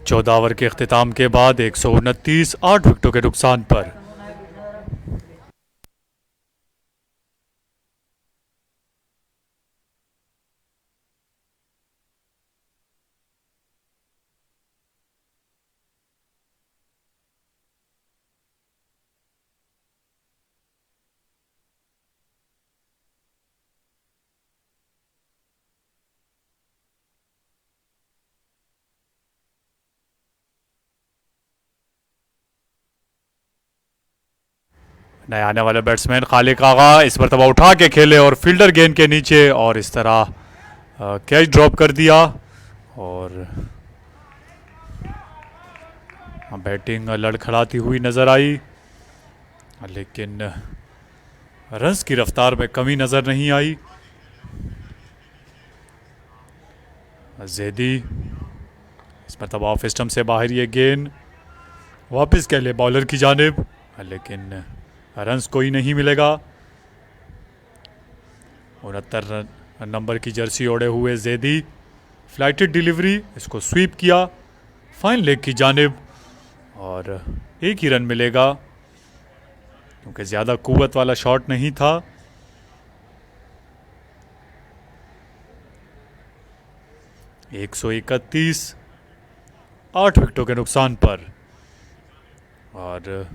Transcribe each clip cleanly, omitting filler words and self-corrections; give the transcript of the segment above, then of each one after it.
14 over के अख्तिताम के बाद 129 8 विकेटों के नुकसान पर। नए आने वाले बैट्समैन खालिक आगा इस मरतबा उठा के खेले और फील्डर गेंद के नीचे और इस तरह कैच ड्रॉप कर दिया। और बैटिंग लड़खड़ाती हुई नज़र आई, लेकिन रन्स की रफ्तार में कमी नज़र नहीं आई। जैदी इस मरतबा ऑफ स्टम्प से बाहर ये गेंद वापस के लिए बॉलर की जानिब, लेकिन रन्स कोई नहीं मिलेगा। 69 नंबर की जर्सी ओढ़े हुए जैदी, फ्लाइटेड डिलीवरी, इसको स्वीप किया फाइन लेग की जानिब और एक ही रन मिलेगा क्योंकि ज़्यादा कुव्वत वाला शॉट नहीं था। एक 131 8 विकेटों के नुकसान पर। और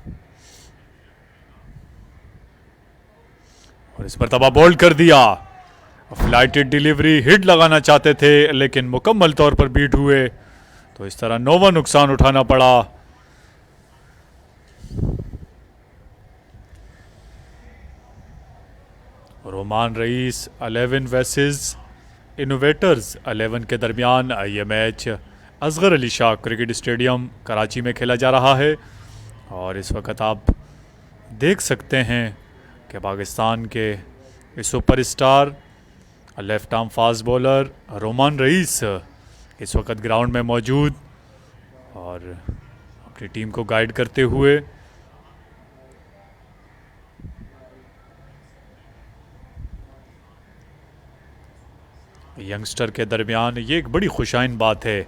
इस मरतबा बोल्ड कर दिया। फ्लाइटेड डिलीवरी, हिट लगाना चाहते थे लेकिन मुकम्मल तौर पर बीट हुए, तो इस तरह नोवा नुकसान उठाना पड़ा। रोमान रईस 11 वर्सेस इनोवेटर्स 11 के दरमियान ये match Asghar Ali Shah cricket stadium Karachi में खेला जा रहा है। और इस वक्त आप देख सकते हैं कि पाकिस्तान के इस superstar left arm fast bowler Rumman Raees इस वक्त ग्राउंड में मौजूद और अपनी टीम को गाइड करते हुए। यंगस्टर के दरमियान ये एक बड़ी खुशाइन बात है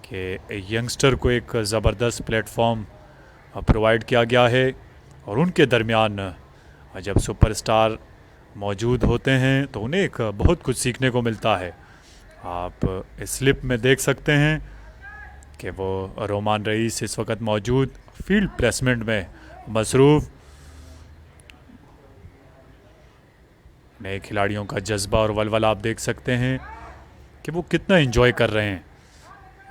कि यंगस्टर को एक ज़बरदस्त प्लेटफॉर्म प्रोवाइड किया गया है और उनके दरमियान जब सुपरस्टार मौजूद होते हैं तो उन्हें एक बहुत कुछ सीखने को मिलता है। आप इस स्लिप में देख सकते हैं कि वो रोमान रईस इस वक्त मौजूद फील्ड प्लेसमेंट में मसरूफ़। नए खिलाड़ियों का जज्बा और वलवला आप देख सकते हैं कि वो कितना एंजॉय कर रहे हैं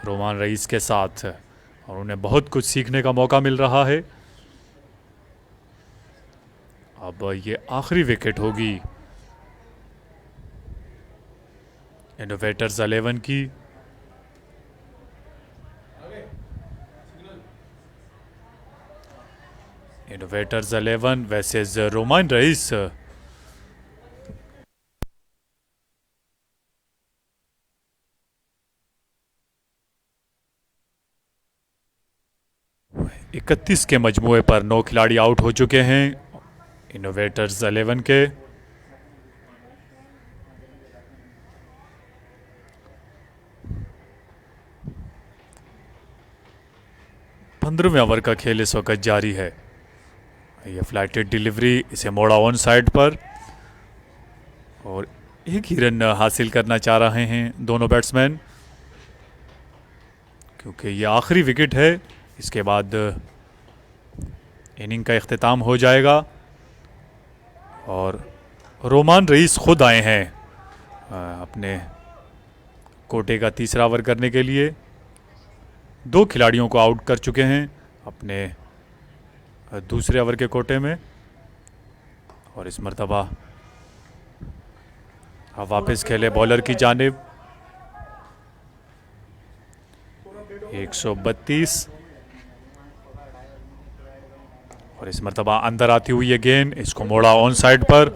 रोमान रईस के साथ और उन्हें बहुत कुछ सीखने का मौका मिल रहा है। अब ये आखिरी विकेट होगी इनोवेटर्स 11 की। Innovators 11 versus Roman rice. इकतीस के मजमुए पर 9 खिलाड़ी आउट हो चुके हैं इनोवेटर्स 11 के। पंद्रहवें ओवर का खेल इस वक्त जारी है। ये फ्लाइटेड डिलीवरी, इसे मोड़ा ऑन साइड पर और एक ही रन हासिल करना चाह रहे हैं दोनों बैट्समैन क्योंकि ये आखिरी विकेट है। इसके बाद इनिंग का इख्तिताम हो जाएगा और रोमान रईस खुद आए हैं अपने कोटे का तीसरा ओवर करने के लिए। 2 खिलाड़ियों को आउट कर चुके हैं अपने दूसरे ओवर के कोटे में और इस मरतबा वापस खेले बॉलर की जानिब। 132 और इस मरतबा अंदर आती हुई ये गेंद, इसको मोड़ा ऑन साइड पर।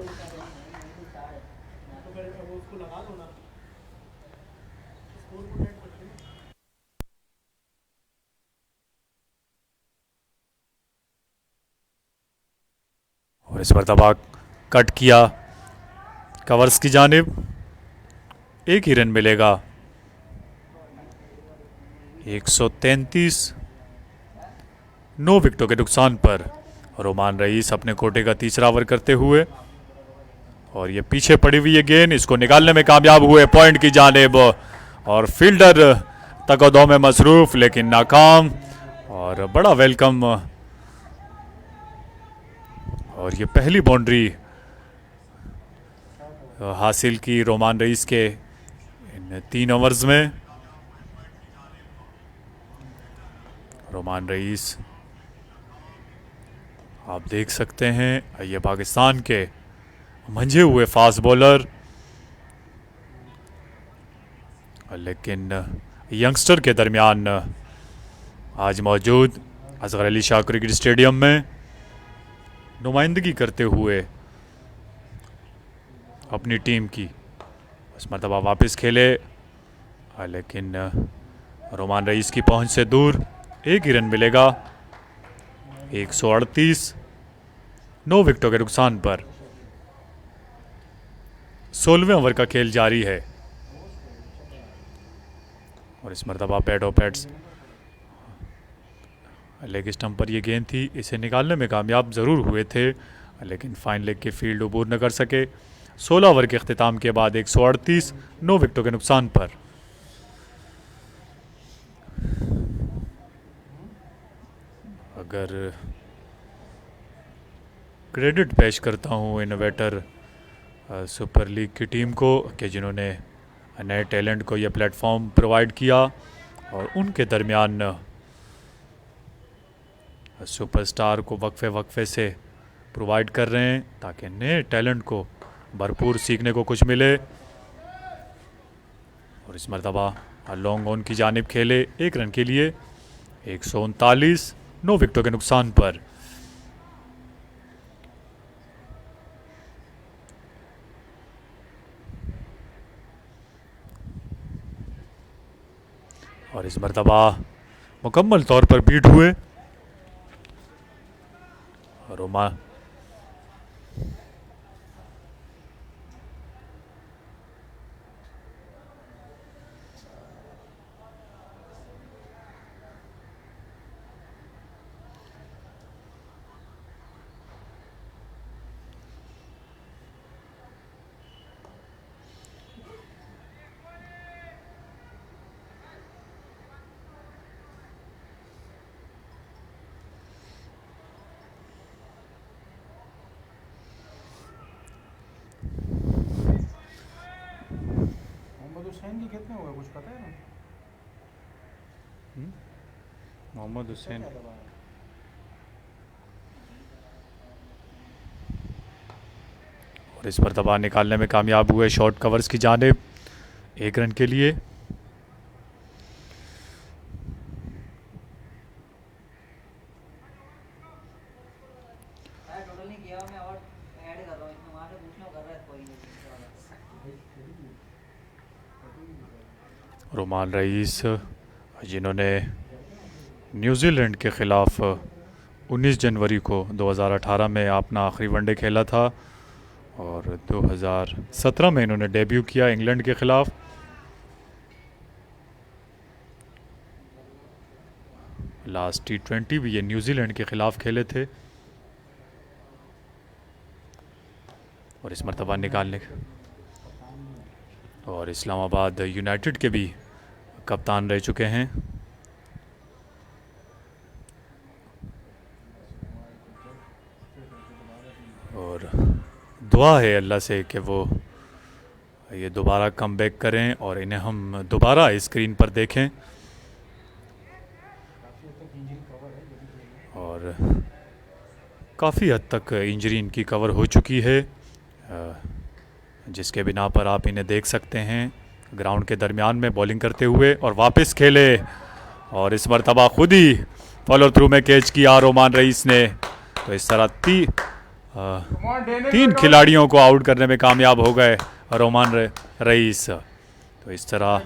और इस मरतबा कट किया कवर्स की जानिब, एक ही रन मिलेगा। 133, 9 विकेटों के नुकसान पर रोमान रईस अपने कोटे का तीसरा ओवर करते हुए, और ये पीछे पड़ी हुई है गेंद, इसको निकालने में कामयाब हुए पॉइंट की जानिब, और फील्डर तकदों में मसरूफ लेकिन नाकाम, और बड़ा वेलकम। और ये पहली बाउंड्री हासिल की रोमान रईस के इन 3 ओवर्स में। रोमान रईस आप देख सकते हैं, ये पाकिस्तान के मंझे हुए फास्ट बॉलर, लेकिन यंगस्टर के दरमियान आज मौजूद असगर अली शाह क्रिकेट स्टेडियम में नुमाइंदगी करते हुए अपनी टीम की इस मरतबा वापस खेले, लेकिन रोमान रईस की पहुंच से दूर। एक ही रन मिलेगा 138, 9 विकेटों के नुकसान पर। 16वें ओवर का खेल जारी है, और इस मरतबा pad of pads leg stump पर यह गेंद थी, इसे निकालने में कामयाब ज़रूर हुए थे, लेकिन फाइन लेग के फील्ड अबूर न कर सके। 16 ओवर के अख्तिताम के बाद 138, 9 विकेटों के नुकसान पर। अगर क्रेडिट पेश करता हूँ इनोवेटर सुपर लीग की टीम को कि जिन्होंने नए टैलेंट को यह प्लेटफॉर्म प्रोवाइड किया, और उनके दरमियान सुपरस्टार को वक्फे वक्फे से प्रोवाइड कर रहे हैं ताकि नए टैलेंट को भरपूर सीखने को कुछ मिले। और इस मरतबा लॉन्ग ऑन की जानिब खेले 1 रन के लिए, 139, 9 विकेटों के नुकसान पर। और इस मरतबा मुकम्मल तौर पर बीट हुए। रोमा कितने हुए कुछ पता है ना? मोहम्मद हुसैन और इस मरतबा निकालने में कामयाब हुए शॉर्ट कवर्स की जानिब, 1 रन के लिए। रोमान रईस जिन्होंने न्यूजीलैंड के ख़िलाफ़ 19 जनवरी को 2018 में अपना आखिरी वनडे खेला था, और 2017 में इन्होंने डेब्यू किया इंग्लैंड के ख़िलाफ़। लास्ट T20 भी ये न्यूजीलैंड के ख़िलाफ़ खेले थे, और इस मरतबा निकालने, और इस्लामाबाद यूनाइटेड के भी कप्तान रह चुके हैं। और दुआ है अल्लाह से कि वो ये दोबारा कम बैक करें और इन्हें हम दोबारा स्क्रीन पर देखें। और काफ़ी हद तक इंजरी इनकी कवर हो चुकी है, जिसके बिना पर आप इन्हें देख सकते हैं ग्राउंड के दरमियान में बॉलिंग करते हुए, और वापस खेले, और इस मरतबा खुद ही फॉलो थ्रू में कैच किया रोमान रईस ने। तो इस तरह 3 खिलाड़ियों को आउट करने में कामयाब हो गए रोमान रईस। तो इस तरह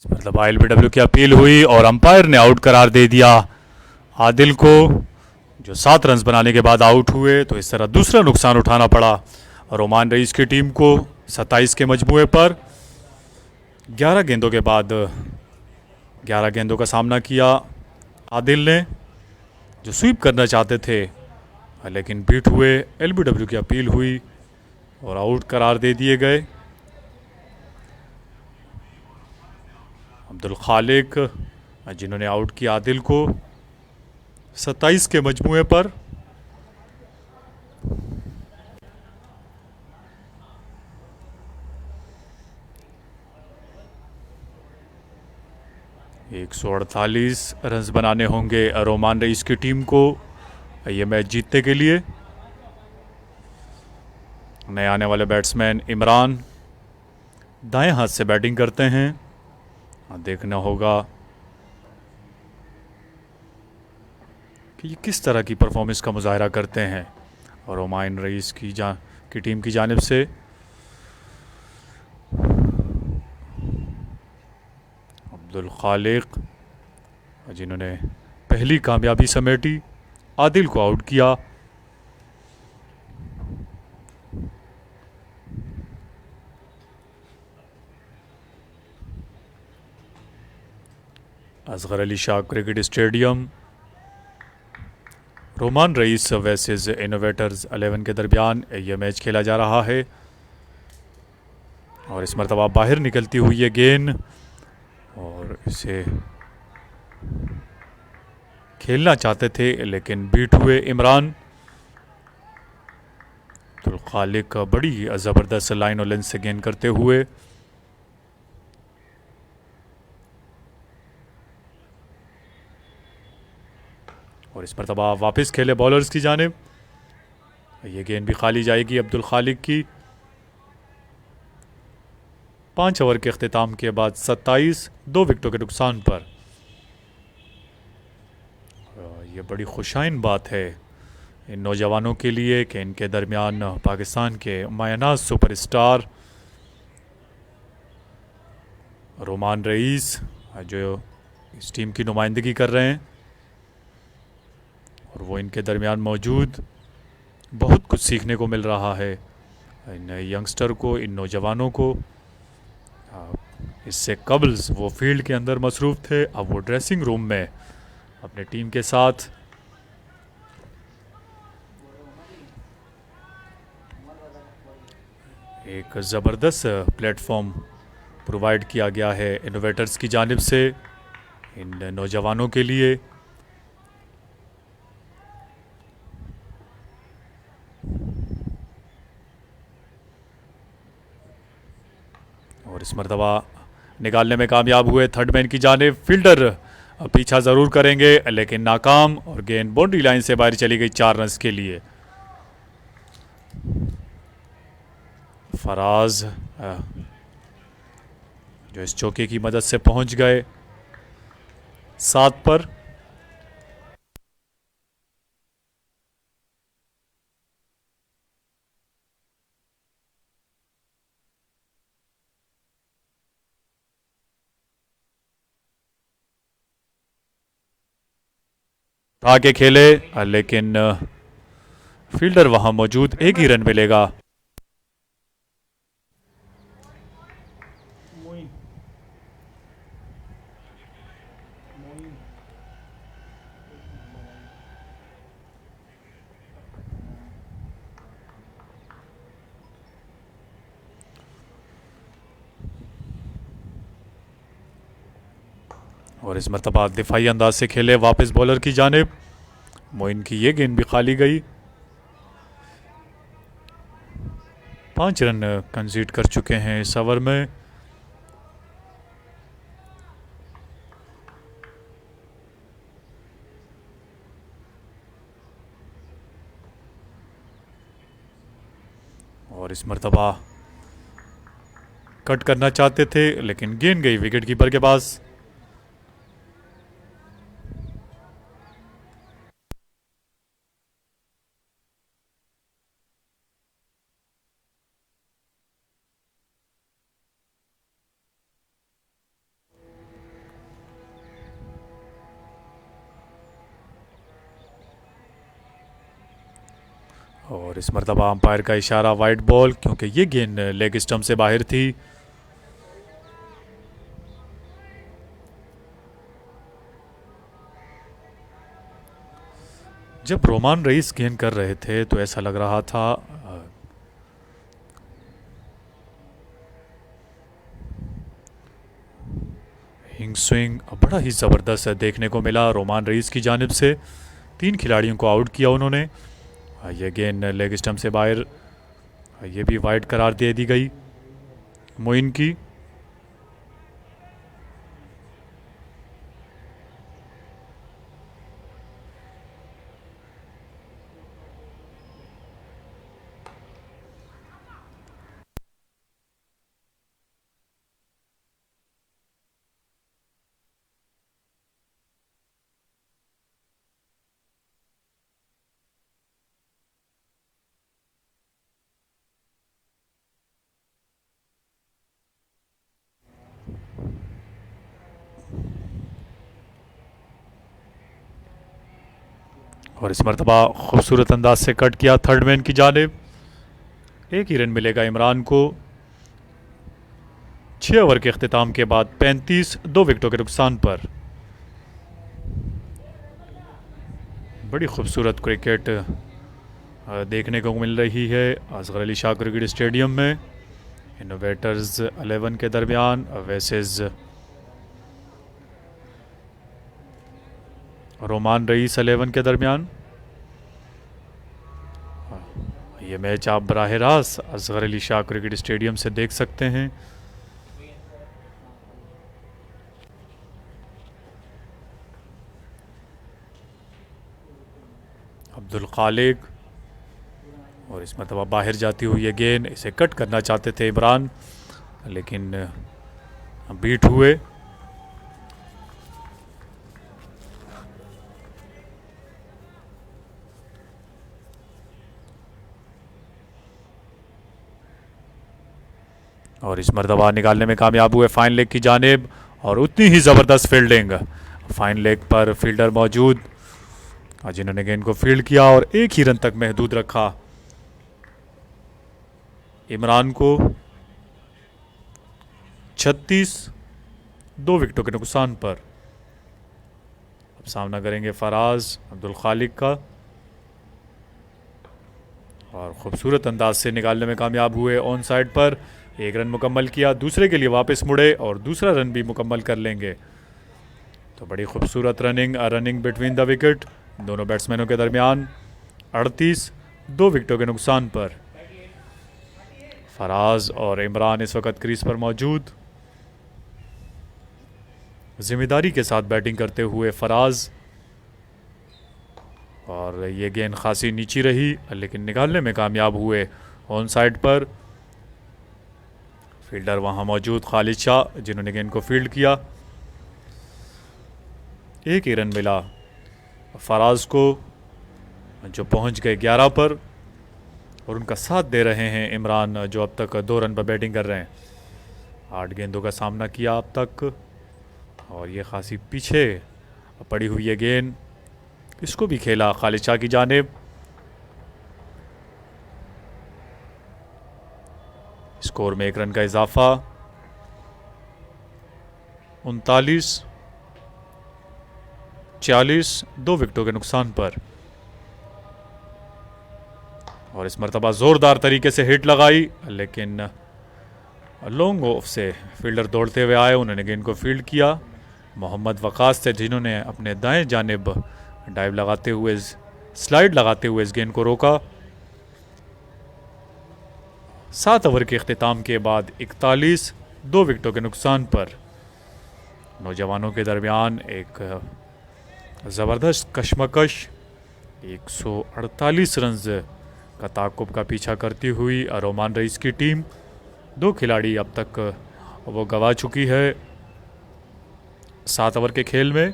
मतलब एलबीडब्ल्यू की अपील हुई और अंपायर ने आउट करार दे दिया आदिल को, जो 7 रन बनाने के बाद आउट हुए। तो इस तरह दूसरा नुकसान उठाना पड़ा रोमान रईस की टीम को 27 के मजमूए पर। 11 गेंदों के बाद 11 गेंदों का सामना किया आदिल ने, जो स्वीप करना चाहते थे लेकिन बीट हुए। एलबीडब्ल्यू की अपील हुई और आउट करार दे दिए गए। अब्दुल खालिक जिन्होंने आउट किया आदिल को 27 के मजमूए पर। एक 148 रन बनाने होंगे रोमान रईस की टीम को ये मैच जीतने के लिए। नए आने वाले बैट्समैन इमरान दाएं हाथ से बैटिंग करते हैं। देखना होगा कि ये किस तरह की परफॉर्मेंस का मुजाहरा करते हैं और रोमान रईस की टीम की जानिब से। अब्दुल खालिक जिन्होंने पहली कामयाबी समेटी, आदिल को आउट किया। Asghar Ali Shah cricket stadium, Rumman Raees versus innovators 11 के दरमियान यह मैच खेला जा रहा है। और इस मरतबा बाहर निकलती हुई ये गेंद और इसे खेलना चाहते थे लेकिन बीट हुए इमरान। तो खालिक बड़ी ज़बरदस्त लाइन और लेंथ से गेंद करते हुए। और इस मरतबा वापस खेले बॉलर्स की जानिब। ये गेंद भी खाली जाएगी अब्दुल खालिक की। 5 ओवर के अख्तिताम के बाद 27 2 विकेटों के नुकसान पर। यह बड़ी खुशाइन बात है इन नौजवानों के लिए कि इनके दरमियान पाकिस्तान के मायनाज सुपरस्टार रोमान रईस जो इस टीम की नुमाइंदगी कर रहे हैं, और वो इनके दरमियान मौजूद। बहुत कुछ सीखने को मिल रहा है इन यंगस्टर को, इन नौजवानों को। इससे कबल वो फील्ड के अंदर मसरूफ़ थे, अब वो ड्रेसिंग रूम में अपने टीम के साथ। एक ज़बरदस्त प्लेटफॉर्म प्रोवाइड किया गया है इनोवेटर्स की जानिब से इन नौजवानों के लिए। और इस मरतबा निकालने में कामयाब हुए थर्ड मैन की जानिब। फील्डर पीछा ज़रूर करेंगे लेकिन नाकाम, और गेंद बाउंड्री लाइन से बाहर चली गई 4 रन के लिए। फराज जो इस चौके की मदद से पहुंच गए 7 पर। आगे खेले लेकिन फील्डर वहां मौजूद, एक ही रन मिलेगा। मोइन मोइन और इस मरतबा दिफाई अंदाज से खेले वापस बॉलर की जानिब। मोइन की ये गेंद भी खाली गई। 5 रन कंसीड कर चुके हैं इस ओवर में। और इस मरतबा कट करना चाहते थे लेकिन गेंद गई विकेट कीपर के पास। और इस मरतबा अंपायर का इशारा वाइड बॉल, क्योंकि ये गेंद लेग स्टंप से बाहर थी। जब रोमान रईस गेंद कर रहे थे तो ऐसा लग रहा था हिंग स्विंग बड़ा ही ज़बरदस्त देखने को मिला रोमान रईस की जानिब से। 3 खिलाड़ियों को आउट किया उन्होंने। ये गेंद लेग स्टंप से बाहर, ये भी वाइड करार दे दी गई मोइन की। और इस मरतबा खूबसूरत अंदाज से कट किया थर्ड मैन की जानिब। एक ही रन मिलेगा इमरान को। 6 ओवर के अख्तिताम के बाद 35 2 विकेटों के नुकसान पर। बड़ी खूबसूरत क्रिकेट देखने को मिल रही है असगर अली शाह क्रिकेट स्टेडियम में। इनोवेटर्स 11 के दरमियान वर्सेस रोमान रईस 11 के दरमियान। ये मैच आप बराह रास्त असगर अली शाह क्रिकेट स्टेडियम से देख सकते हैं। अब्दुल खालिक, और इस मरतबा बाहर जाती हुई ये गेंद, इसे कट करना चाहते थे इमरान लेकिन बीट हुए। और इस मरतबा निकालने में कामयाब हुए फाइन लेग की जानिब। और उतनी ही ज़बरदस्त फील्डिंग, फाइन लेग पर फील्डर मौजूद जिन्होंने गेंद को फील्ड किया और एक ही रन तक महदूद रखा इमरान को। 36 2 विकेटों के नुकसान पर। अब सामना करेंगे फराज अब्दुल खालिक का। और खूबसूरत अंदाज से निकालने में कामयाब हुए ऑन साइड पर। एक रन मुकम्मल किया, दूसरे के लिए वापस मुड़े और दूसरा रन भी मुकम्मल कर लेंगे। तो बड़ी खूबसूरत रनिंग बिटवीन द विकेट दोनों बैट्समैनों के दरमियान। 38 2 विकेटों के नुकसान पर। फराज और इमरान इस वक्त क्रीज पर मौजूद। जिम्मेदारी के साथ बैटिंग करते हुए फराज। और ये गेंद खासी नीची रही लेकिन निकालने में कामयाब हुए ऑन साइड पर। फील्डर वहां मौजूद खालिद शाह जिन्होंने गेंद को फील्ड किया। एक ही रन मिला फराज को जो पहुंच गए 11 पर। और उनका साथ दे रहे हैं इमरान जो अब तक 2 रन पर बैटिंग कर रहे हैं। 8 गेंदों का सामना किया अब तक। और ये खासी पीछे पड़ी हुई है गेंद, इसको भी खेला खालिद शाह की जानिब। स्कोर में 1 रन का इजाफा। 39 40 2 विकेटों के नुकसान पर। और इस मरतबा जोरदार तरीके से हिट लगाई लेकिन लॉन्ग ऑफ से फील्डर दौड़ते हुए आए, उन्होंने गेंद को फील्ड किया। मोहम्मद वकास थे जिन्होंने अपने दाएं जानिब डाइव लगाते हुए, स्लाइड लगाते हुए इस गेंद को रोका। 7 ओवर के अख्तिताम के बाद 41 2 विकेटों के नुकसान पर। नौजवानों के दरमियान एक ज़बरदस्त कशमकश। 148 रन का ताकुब का पीछा करती हुई रोमान रईस की टीम। 2 खिलाड़ी अब तक वो गंवा चुकी है 7 ओवर के खेल में।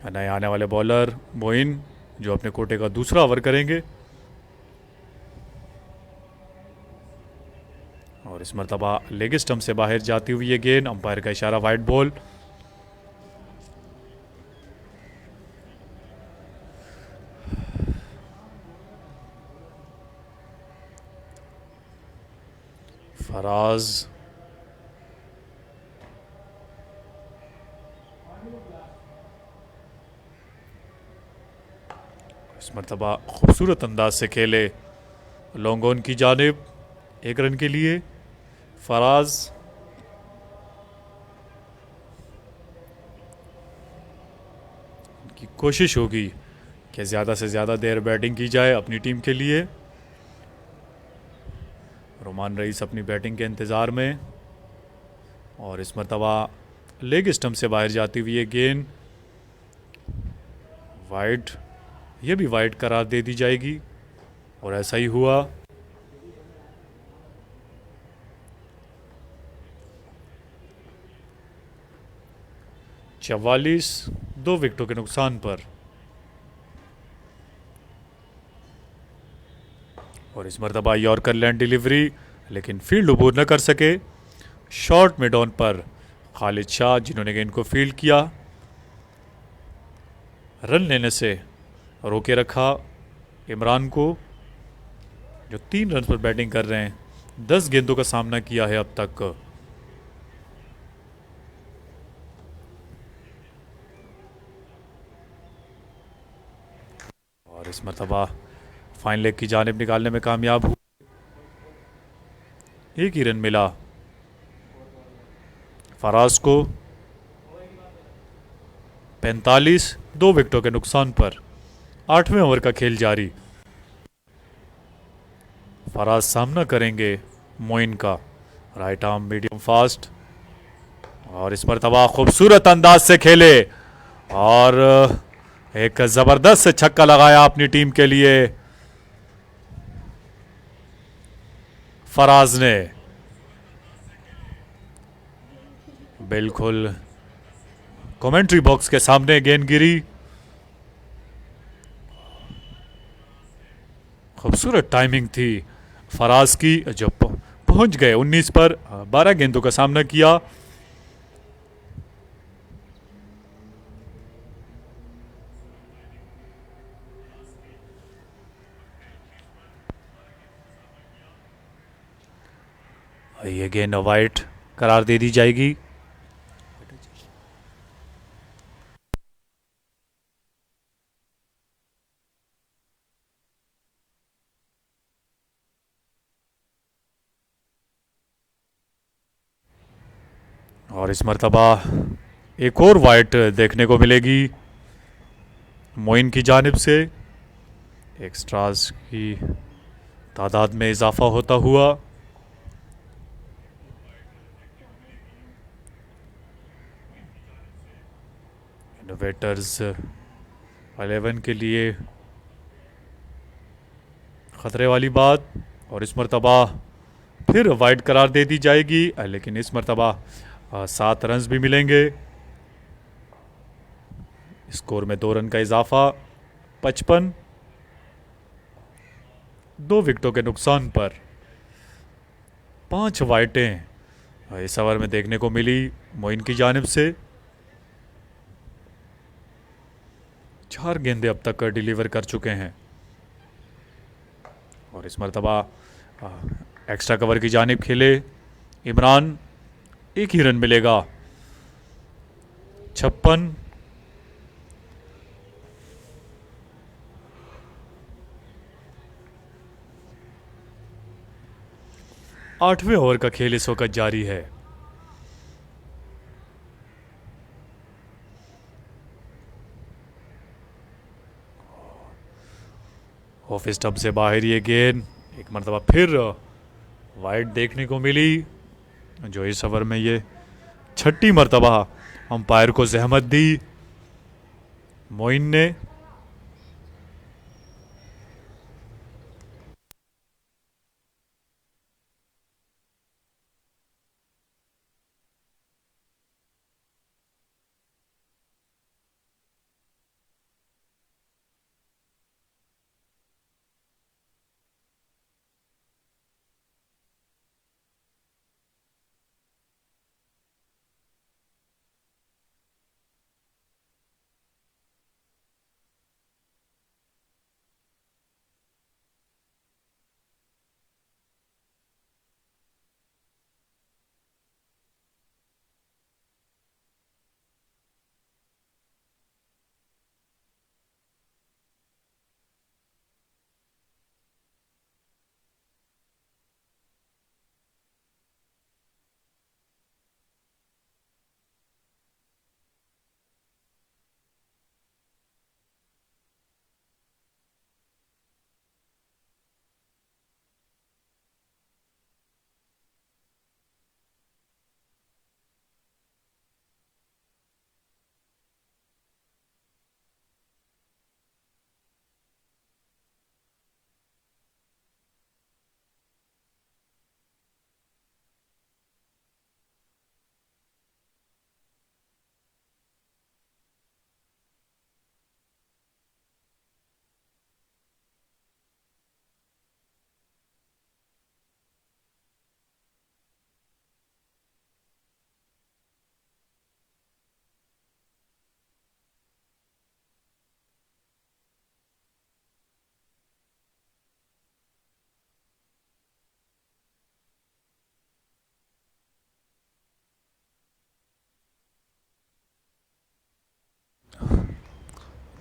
नए आने वाले बॉलर मोइन जो अपने कोटे का दूसरा ओवर करेंगे। और इस मरतबा लेग स्टंप से बाहर जाती हुई ये गेंद, अंपायर का इशारा वाइड बॉल। फराज इस मरतबा खूबसूरत अंदाज से खेले लॉन्ग ऑन की जानिब 1 रन के लिए। फराज की कोशिश होगी कि ज़्यादा से ज़्यादा देर बैटिंग की जाए अपनी टीम के लिए। रोमान रईस अपनी बैटिंग के इंतज़ार में, और इस मरतबा लेग स्टंप से बाहर जाती हुई ये गेंद वाइड, ये भी वाइड करार दे दी जाएगी, और ऐसा ही हुआ। चवालीस 2 विकेटों के नुकसान पर, और इस मरतबा यॉर्कर लैंड डिलीवरी, लेकिन फील्ड अबूर न कर सके। शॉर्ट मिड ऑन पर खालिद शाह जिन्होंने गेंद को फील्ड किया, रन लेने से रोके रखा इमरान को, जो 3 रन पर बैटिंग कर रहे हैं। 10 गेंदों का सामना किया है अब तक। और इस मरतबा फाइन लेग की जानिब निकालने में कामयाब हुआ। 1 ही रन मिला फराज को। 45 2 विकेटों के नुकसान पर 8वें ओवर का खेल जारी। फराज सामना करेंगे मोइन का, राइट आर्म मीडियम फास्ट, और इस मरतबा खूबसूरत अंदाज से खेले और एक जबरदस्त छक्का लगाया अपनी टीम के लिए फराज ने। बिल्कुल कमेंट्री बॉक्स के सामने गेंद गिरी। खूबसूरत टाइमिंग थी फराज की, जब पहुंच गए 19 पर। 12 गेंदों का सामना किया। ये गेंद वाइड करार दे दी जाएगी। और इस मरतबा एक और वाइड देखने को मिलेगी मोइन की जानिब से। एक्स्ट्रास की तादाद में इजाफा होता हुआ। इनोवेटर्स 11 के लिए ख़तरे वाली बात, और इस मरतबा फिर वाइड करार दे दी जाएगी, लेकिन इस मरतबा 7 रन्स भी मिलेंगे। स्कोर में 2 रन का इजाफा। 55 2 विकेटों के नुकसान पर 5 वाइटें इस ओवर में देखने को मिली मोइन की जानिब से। 4 गेंदे अब तक डिलीवर कर चुके हैं, और इस मरतबा एक्स्ट्रा कवर की जानिब खेले इमरान। 1 ही रन मिलेगा। 56 8वें ओवर का खेल इस वक्त जारी है। ऑफ स्टंप से बाहर ये गेंद एक मरतबा फिर वाइड देखने को मिली, जो इस ओवर में ये 6ठी मरतबा अंपायर को जहमत दी मोइन ने।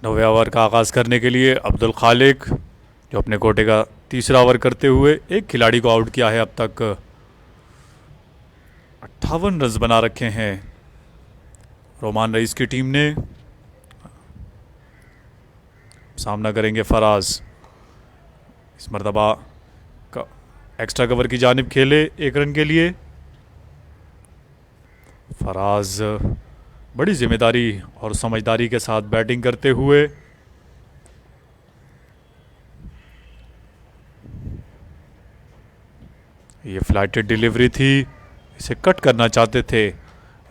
नौवें ओवर का आगाज़ करने के लिए अब्दुल खालिक, जो अपने कोटे का तीसरा ओवर करते हुए एक खिलाड़ी को आउट किया है। अब तक 58 रन बना रखे हैं रोमान रईस की टीम ने। सामना करेंगे फराज। इस मरतबा का एक्स्ट्रा कवर की जानिब खेले 1 रन के लिए। फराज बड़ी जिम्मेदारी और समझदारी के साथ बैटिंग करते हुए ये फ्लाइटेड डिलीवरी थी, इसे कट करना चाहते थे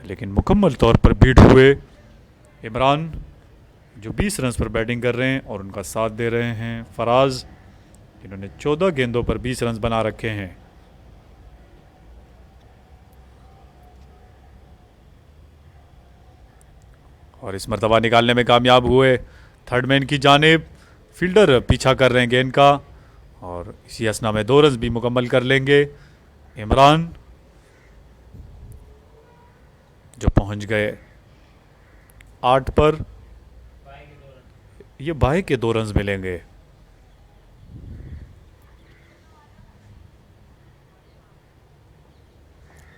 लेकिन मुकम्मल तौर पर बीट हुए। इमरान जो 20 रन पर बैटिंग कर रहे हैं और उनका साथ दे रहे हैं फराज, जिन्होंने 14 गेंदों पर 20 रन बना रखे हैं। और इस मरतबा निकालने में कामयाब हुए थर्ड मैन की जानिब। फील्डर पीछा कर रहे हैं गेंद का और इसी असना में 2 रन भी मुकम्मल कर लेंगे। इमरान जो पहुंच गए 8 पर, ये बाय के 2 रन मिलेंगे।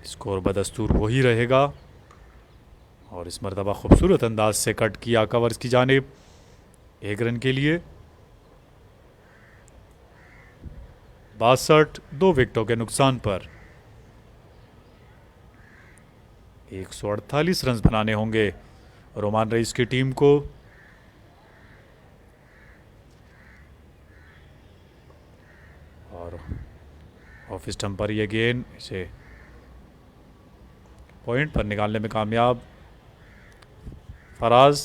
स्कोर बदस्तूर वही रहेगा और इस मरतबा खूबसूरत अंदाज से कट किया कवर्स की जानिब 1 रन के लिए। 62 2 विकेटों के नुकसान पर 148 रन बनाने होंगे रोमान रईस की टीम को। और ऑफ स्टंप पर यह गेंद इसे पॉइंट पर निकालने में कामयाब फराज।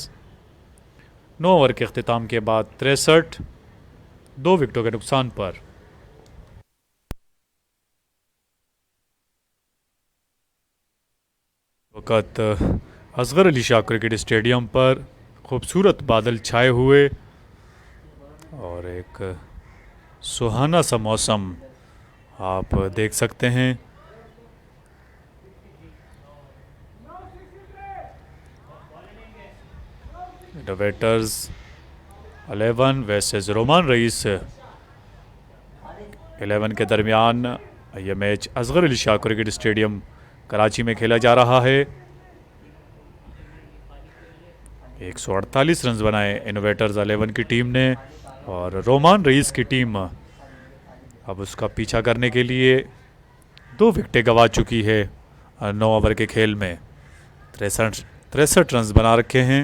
9 ओवर के अख्तिताम के बाद 63 2 विकेटों के नुकसान पर। वक़्त असगर अली शाह क्रिकेट स्टेडियम पर खूबसूरत बादल छाए हुए और एक सुहाना सा मौसम आप देख सकते हैं। इनोवेटर्स 11 वर्सेस रोमान रईस 11 के दरमियान यह match Asghar Ali Shah cricket stadium Karachi में खेला जा रहा है। 148 रन बनाए इनोवेटर्स 11 की टीम ने और रोमान रईस की टीम अब उसका पीछा करने के लिए 2 विकेटें गंवा चुकी है 9 ओवर के खेल में। 63 रन बना रखे हैं।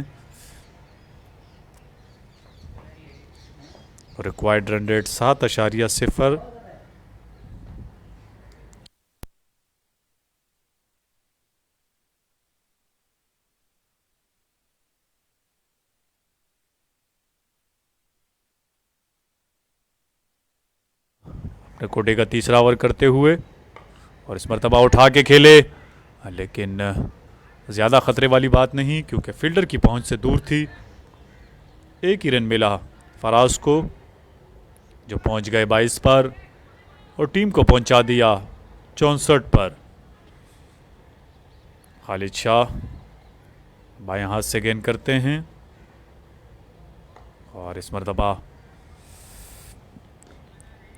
Required run rate 7.0। अपने कोटे का तीसरा ओवर करते हुए और इस मरतबा उठा के खेले लेकिन ज़्यादा ख़तरे वाली बात नहीं क्योंकि फील्डर की पहुंच से दूर थी। 1 ही रन मिला फराज को, जो पहुंच गए 22 पर और टीम को पहुंचा दिया 64 पर। खालिद शाह बाएं हाथ से गेंद करते हैं और इस मरतबा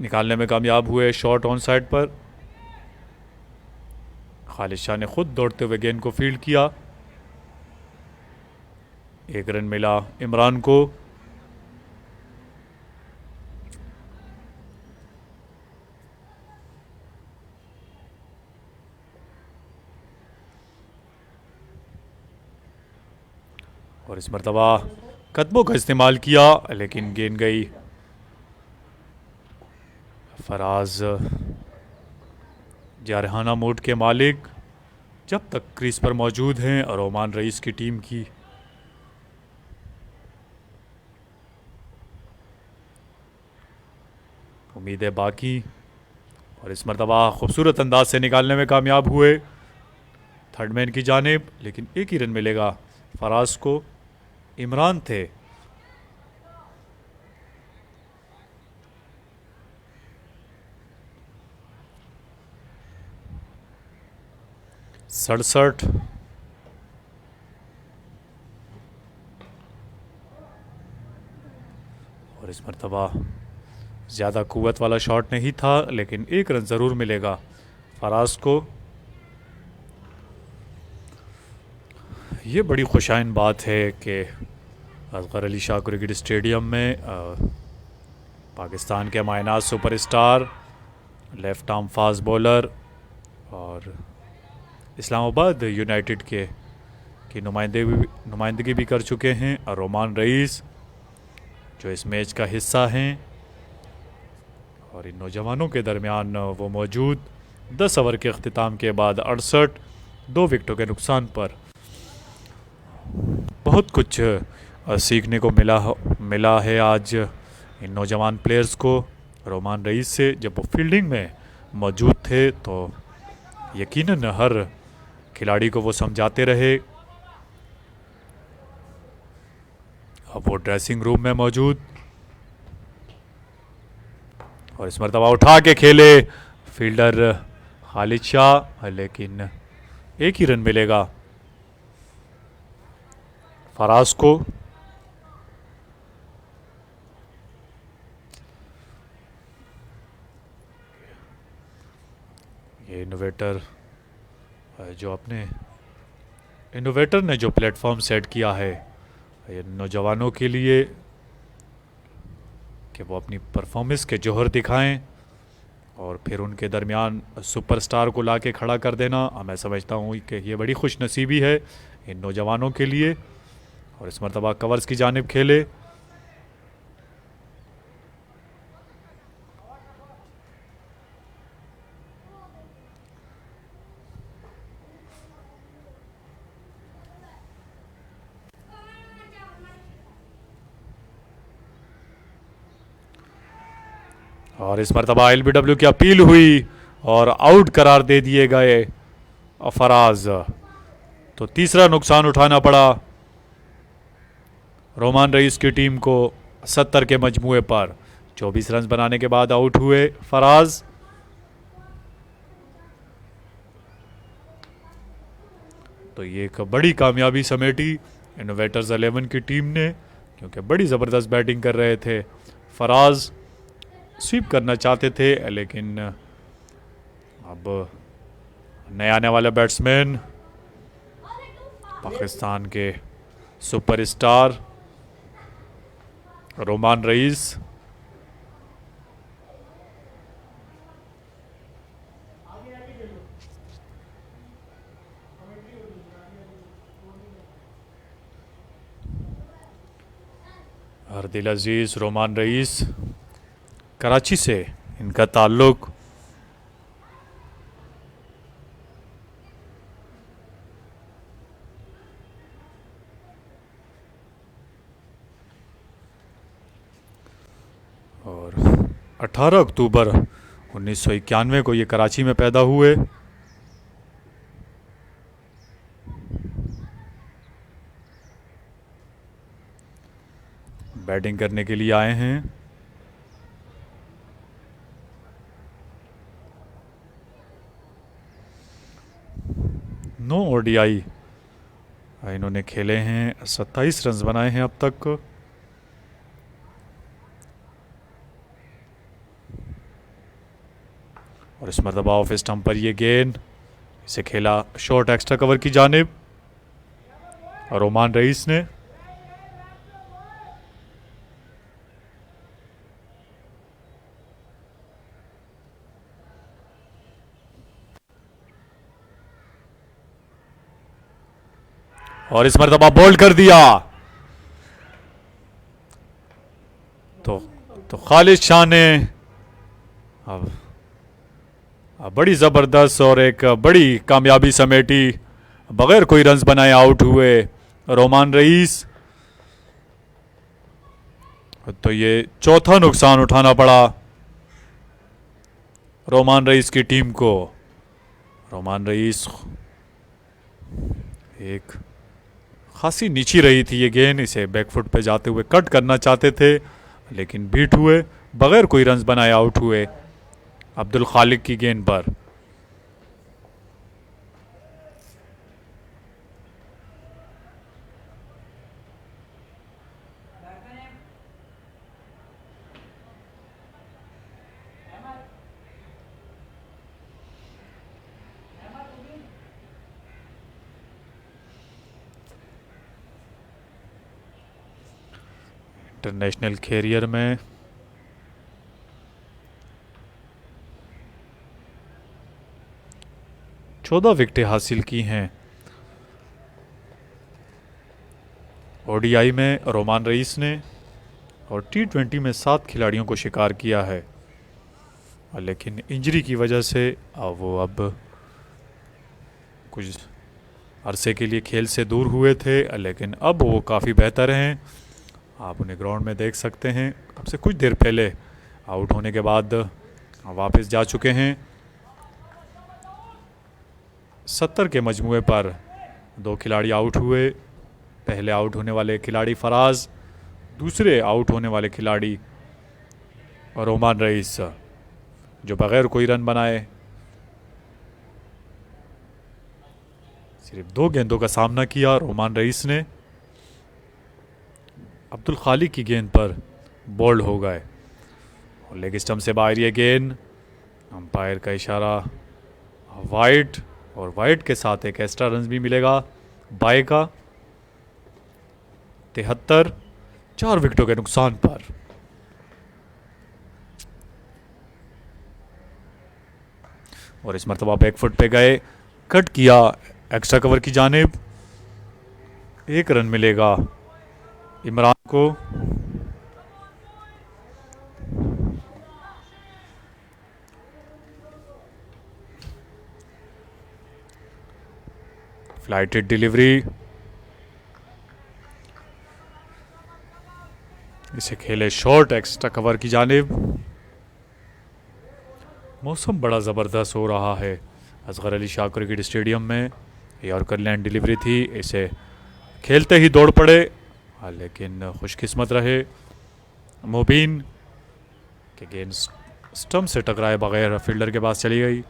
निकालने में कामयाब हुए शॉट ऑन साइड पर। खालिद शाह ने खुद दौड़ते हुए गेंद को फील्ड किया। 1 रन मिला इमरान को। और इस मरतबा कदमों का इस्तेमाल किया लेकिन गेंद गई। फराज जारहाना मोड के मालिक जब तक क्रीज पर मौजूद हैं और रोमान रईस की टीम की उम्मीद है बाकी। और इस मरतबा खूबसूरत अंदाज से निकालने में कामयाब हुए थर्ड मैन की जानिब, लेकिन 1 ही रन मिलेगा फराज को। इमरान थे। सड़सठ और इस मरतबा ज़्यादा क़ुव्वत वाला शॉट नहीं था, लेकिन एक रन ज़रूर मिलेगा फराज को। ये बड़ी खुशाइन बात है कि असगर अली शाह क्रिकेट स्टेडियम में पाकिस्तान के मायनाज superstar, left arm fast bowler और इस्लामाबाद यूनाइटेड के की नुमाइंदगी भी कर चुके हैं, और रोमान रईस जो इस मैच का हिस्सा हैं, और इन नौजवानों के दरमियान वो मौजूद 10 ओवर के अख्तिताम के बाद 68 2 विकेटों के नुकसान पर। बहुत कुछ सीखने को मिला है आज इन नौजवान प्लेयर्स को रोमान रईस से। जब वो फील्डिंग में मौजूद थे तो यकीनन हर खिलाड़ी को वो समझाते रहे। अब वो ड्रेसिंग रूम में मौजूद, और इस मरतबा उठा के खेले फील्डर खालिद शाह, लेकिन एक ही रन मिलेगा फराज को। ये इनोवेटर ने जो प्लेटफॉर्म सेट किया है ये नौजवानों के लिए कि वो अपनी परफॉर्मेंस के जौहर दिखाएं, और फिर उनके दरमियान सुपरस्टार को लाके खड़ा कर देना, मैं समझता हूँ कि ये बड़ी खुश नसीबी है इन नौजवानों के लिए। और इस मरतबा कवर्स की जानिब खेले, और इस मरतबा LBW की अपील हुई और आउट करार दे दिए गए फराज। तो तीसरा नुकसान उठाना पड़ा रोमान रईस की टीम को 70 के मजमुए पर। 24 रन बनाने के बाद आउट हुए फराज। तो ये एक बड़ी कामयाबी समेटी इनोवेटर्स 11 की टीम ने, क्योंकि बड़ी ज़बरदस्त बैटिंग कर रहे थे। फराज स्वीप करना चाहते थे, लेकिन अब नए आने वाला बैट्समैन पाकिस्तान के सुपरस्टार रोमान रईस, दिल अजीज़ रोमान रईस, कराची से इनका ताल्लुक़। और 18 अक्टूबर 1991 को ये कराची में पैदा हुए। बैटिंग करने के लिए आए हैं। नो ODI इन्होंने खेले हैं, 27 रन बनाए हैं अब तक। और इस मरतबा ऑफ स्टंप पर ये गेंद, इसे खेला शॉर्ट एक्स्ट्रा कवर की जानिब, और रोमान रईस ने और इस मरतबा बोल्ड कर दिया। तो खालिद शाह ने अब बड़ी ज़बरदस्त और एक बड़ी कामयाबी समेटी, बगैर कोई रन्स बनाए आउट हुए रोमान रईस। तो ये चौथा नुकसान उठाना पड़ा रोमान रईस की टीम को। रोमान रईस एक खासी नीची रही थी ये गेंद, इसे बैकफुट पे जाते हुए कट करना चाहते थे, लेकिन बीट हुए, बगैर कोई रन्स बनाए आउट हुए अब्दुल खालिक की गेंद पर। इंटरनेशनल कैरियर में 14 विकेटें हासिल की हैं। ओडीआई में रोमान रईस ने और टी20 में 7 खिलाड़ियों को शिकार किया है, लेकिन इंजरी की वजह से वो अब कुछ अरसे के लिए खेल से दूर हुए थे, लेकिन अब वो काफ़ी बेहतर हैं। आप उन्हें ग्राउंड में देख सकते हैं। अब से कुछ देर पहले आउट होने के बाद वापस जा चुके हैं। 70 के मजमुए पर 2 खिलाड़ी आउट हुए। पहले आउट होने वाले खिलाड़ी फराज, दूसरे आउट होने वाले खिलाड़ी रोमान रईस, जो बगैर कोई रन बनाए सिर्फ 2 गेंदों का सामना किया। रोमान रईस ने अब्दुल खालिक की गेंद पर बोल्ड हो गए और लेग स्टंप से बाहर ये गेंद। अंपायर का इशारा वाइड, और वाइड के साथ एक एक्स्ट्रा रन भी मिलेगा बाय का। 73, 4 विकेटों के नुकसान पर। और इस मरतबा बैकफुट पे गए, कट किया एक्स्ट्रा कवर की जानिब। 1 रन मिलेगा इमरान को। फ्लाइटेड डिलीवरी, इसे खेले शॉर्ट एक्स्ट्रा कवर की जानिब। मौसम बड़ा ज़बरदस्त हो रहा है असगर अली शाह क्रिकेट स्टेडियम में। यॉर्कर लैंड डिलीवरी थी, इसे खेलते ही दौड़ पड़े, लेकिन खुशकिस्मत रहे मुबीन के गेंद स्टंप से टकराए बगैर फील्डर के पास चली गई।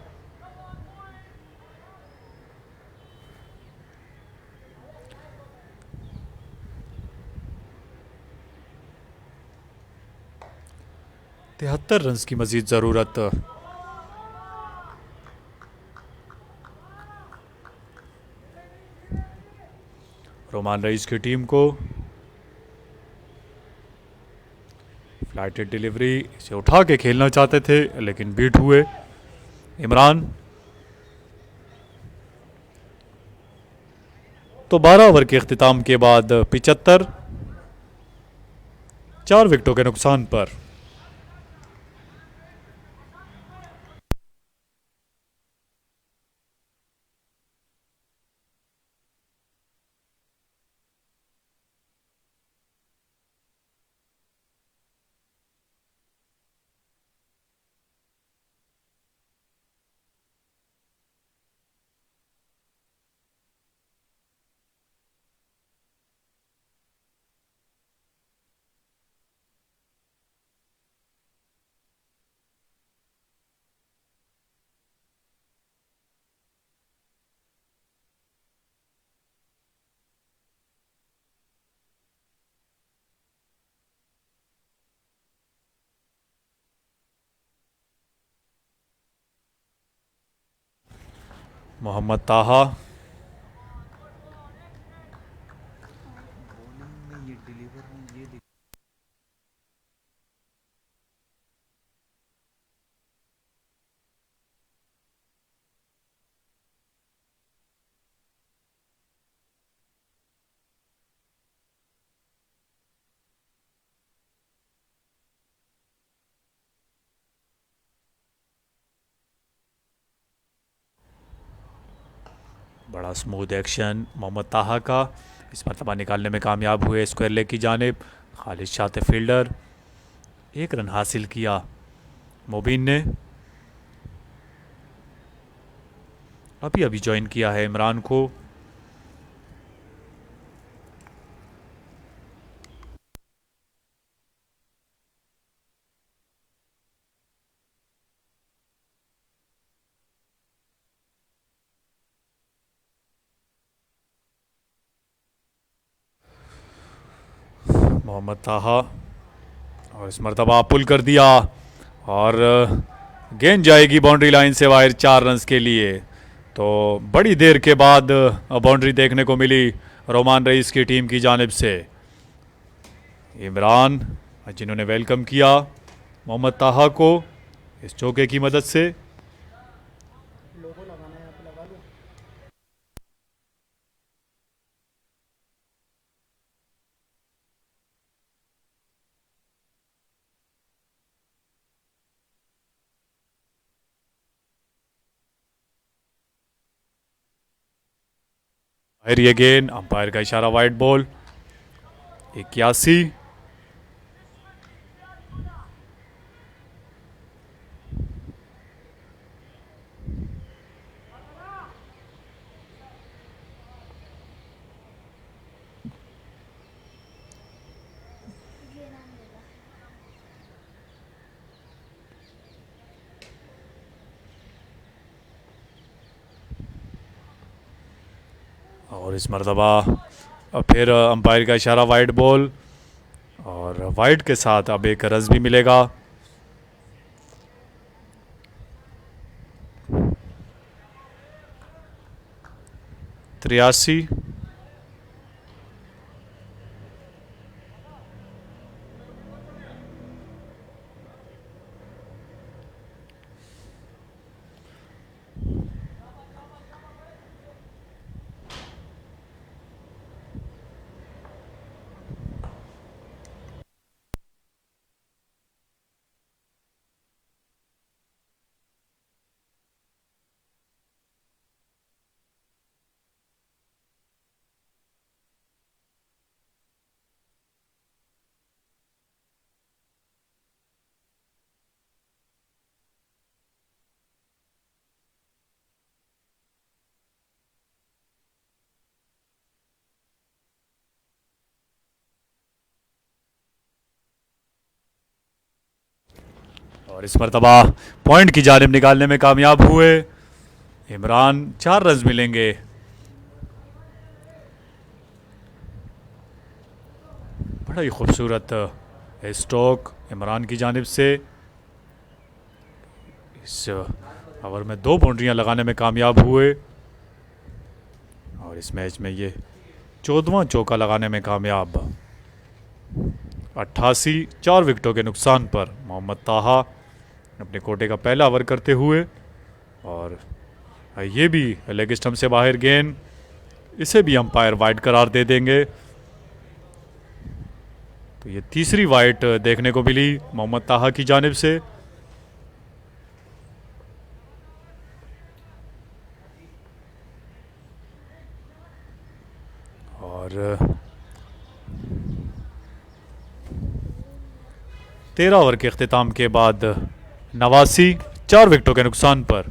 तिहत्तर रन की मजीद ज़रूरत। रोमान रईस की टीम को। फ्लाइटेड डिलीवरी, इसे उठा के खेलना चाहते थे लेकिन बीट हुए इमरान। तो 12 ओवर के अख्तिताम के बाद 75, 4 विकेटों के नुकसान पर। मोहम्मद ताहा, बड़ा स्मूथ एक्शन मोहम्मद ताहा का। इस मरतबा निकालने में कामयाब हुए स्क्वायर लेग की जानिब। खालिद शाह थे फील्डर। 1 रन हासिल किया मुबीन ने। अभी अभी ज्वाइन किया है इमरान को। मोहम्मद ताहा, और इस मरतबा पुल कर दिया और गेंद जाएगी बाउंड्री लाइन से बाहर 4 रन के लिए। तो बड़ी देर के बाद बाउंड्री देखने को मिली रोमान रईस की टीम की जानिब से। इमरान जिन्होंने वेलकम किया मोहम्मद ताहा को इस चौके की मदद से। लोगो लगाना है यहाँ पे, लगा लो। बाहर ये गेंद, अंपायर का इशारा वाइड बॉल। 81। और इस मरतबा फिर अंपायर का इशारा वाइड बॉल, और वाइड के साथ अब एक रस भी मिलेगा। 83। और इस मरतबा पॉइंट की जानिब निकालने में कामयाब हुए इमरान। 4 रन मिलेंगे। बड़ा ही खूबसूरत स्ट्रोक इमरान की जानिब से। इस ओवर में 2 बाउंड्रियां लगाने में कामयाब हुए, और इस मैच में ये 14वां चौका लगाने में कामयाब। 88। 4 विकेटों के नुकसान पर मोहम्मद ताहा अपने कोटे का पहला ओवर करते हुए, और ये भी लेग स्टंप से बाहर गेंद, इसे भी अंपायर वाइड करार दे देंगे। तो ये तीसरी वाइड देखने को मिली मोहम्मद ताहा की जानिब से। और 13 ओवर के अख्ताम के बाद 89। 4 विकेटों के नुकसान पर।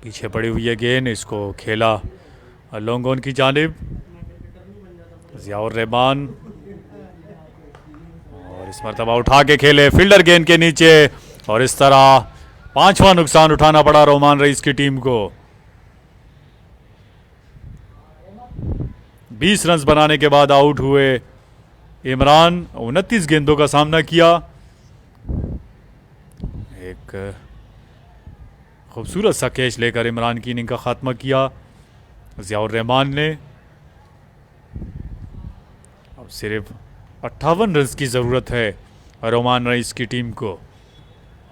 पीछे पड़ी हुई है गेंद, इसको खेला लॉन्ग ऑन की जानिब जियाउर रहमान, और इस मरतबा उठा के खेले फील्डर गेंद के नीचे, और इस तरह 5वां नुकसान उठाना पड़ा रोमान रईस की टीम को। 20 रन बनाने के बाद आउट हुए इमरान। 29 गेंदों का सामना किया। एक खूबसूरत सा कैच लेकर इमरान की इनिंग का खात्मा किया जियाउर रहमान ने। अब सिर्फ 58 रन की ज़रूरत है रोमान रईस की टीम को,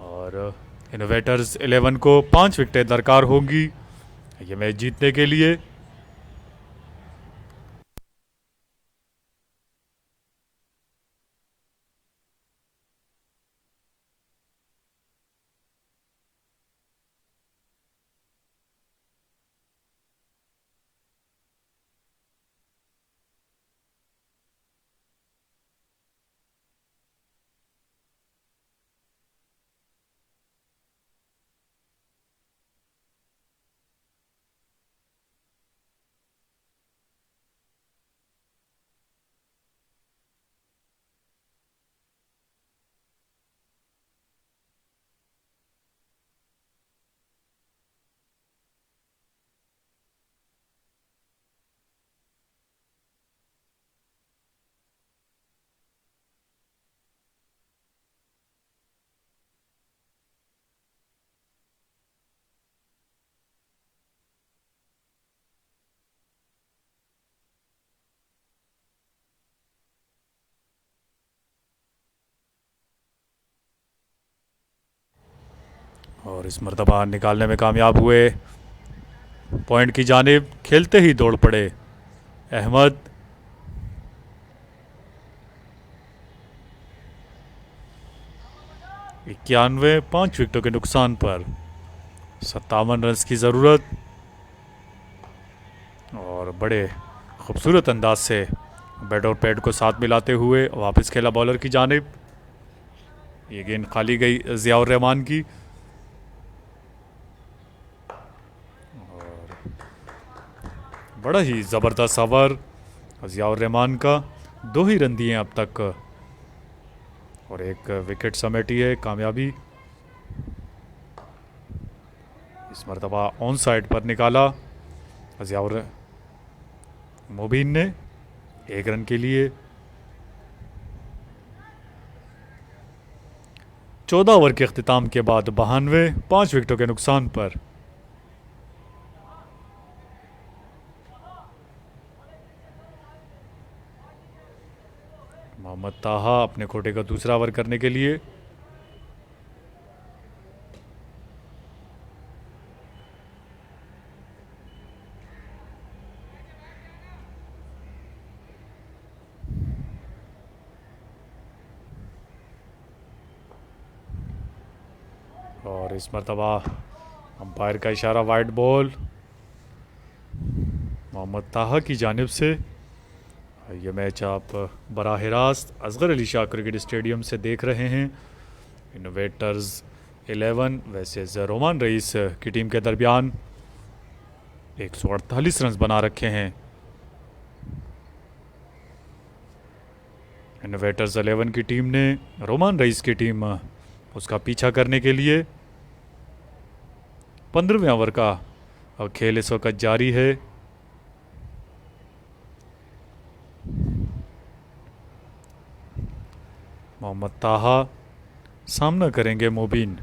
और इनोवेटर्स 11 को 5 विकेटें दरकार होंगी ये मैच जीतने के लिए। और इस मरतबा निकालने में कामयाब हुए। पॉइंट की जानिब खेलते ही दौड़ पड़े अहमद। 91, 5 विकेटों के नुकसान पर 57 रन की ज़रूरत। और बड़े खूबसूरत अंदाज से बैट और पैड को साथ मिलाते हुए वापस खेला बॉलर की जानिब। ये गेंद खाली गई ज़ियाउर रहमान की। और बड़ा ही ज़बरदस्त ओवर ज़ियाउर रहमान का। 2 ही रन दिए अब तक और 1 विकेट समेटी है कामयाबी। इस मरतबा ऑन साइड पर निकाला ज़ियाउर मुबीन ने 1 रन के लिए। 14 ओवर के अख्तिताम के बाद 92, 5 विकेटों के नुकसान पर मोहम्मद ताहा अपने कोटे का दूसरा ओवर करने के लिए। और इस मरतबा अंपायर का इशारा वाइड बॉल मोहम्मद ताहा की जानिब से। ये मैच आप बराह रास्त असगर अली शाह क्रिकेट स्टेडियम से देख रहे हैं। इनोवेटर्स 11 वर्सेस रोमान रईस की टीम के दरमियान 148 रन बना रखे हैं। इनोवेटर्स 11 की टीम ने रोमान रईस की टीम उसका पीछा करने के लिए 15वें ओवर का खेल इस वक्त जारी है। मोहम्मद ताहा सामना करेंगे मुबीन।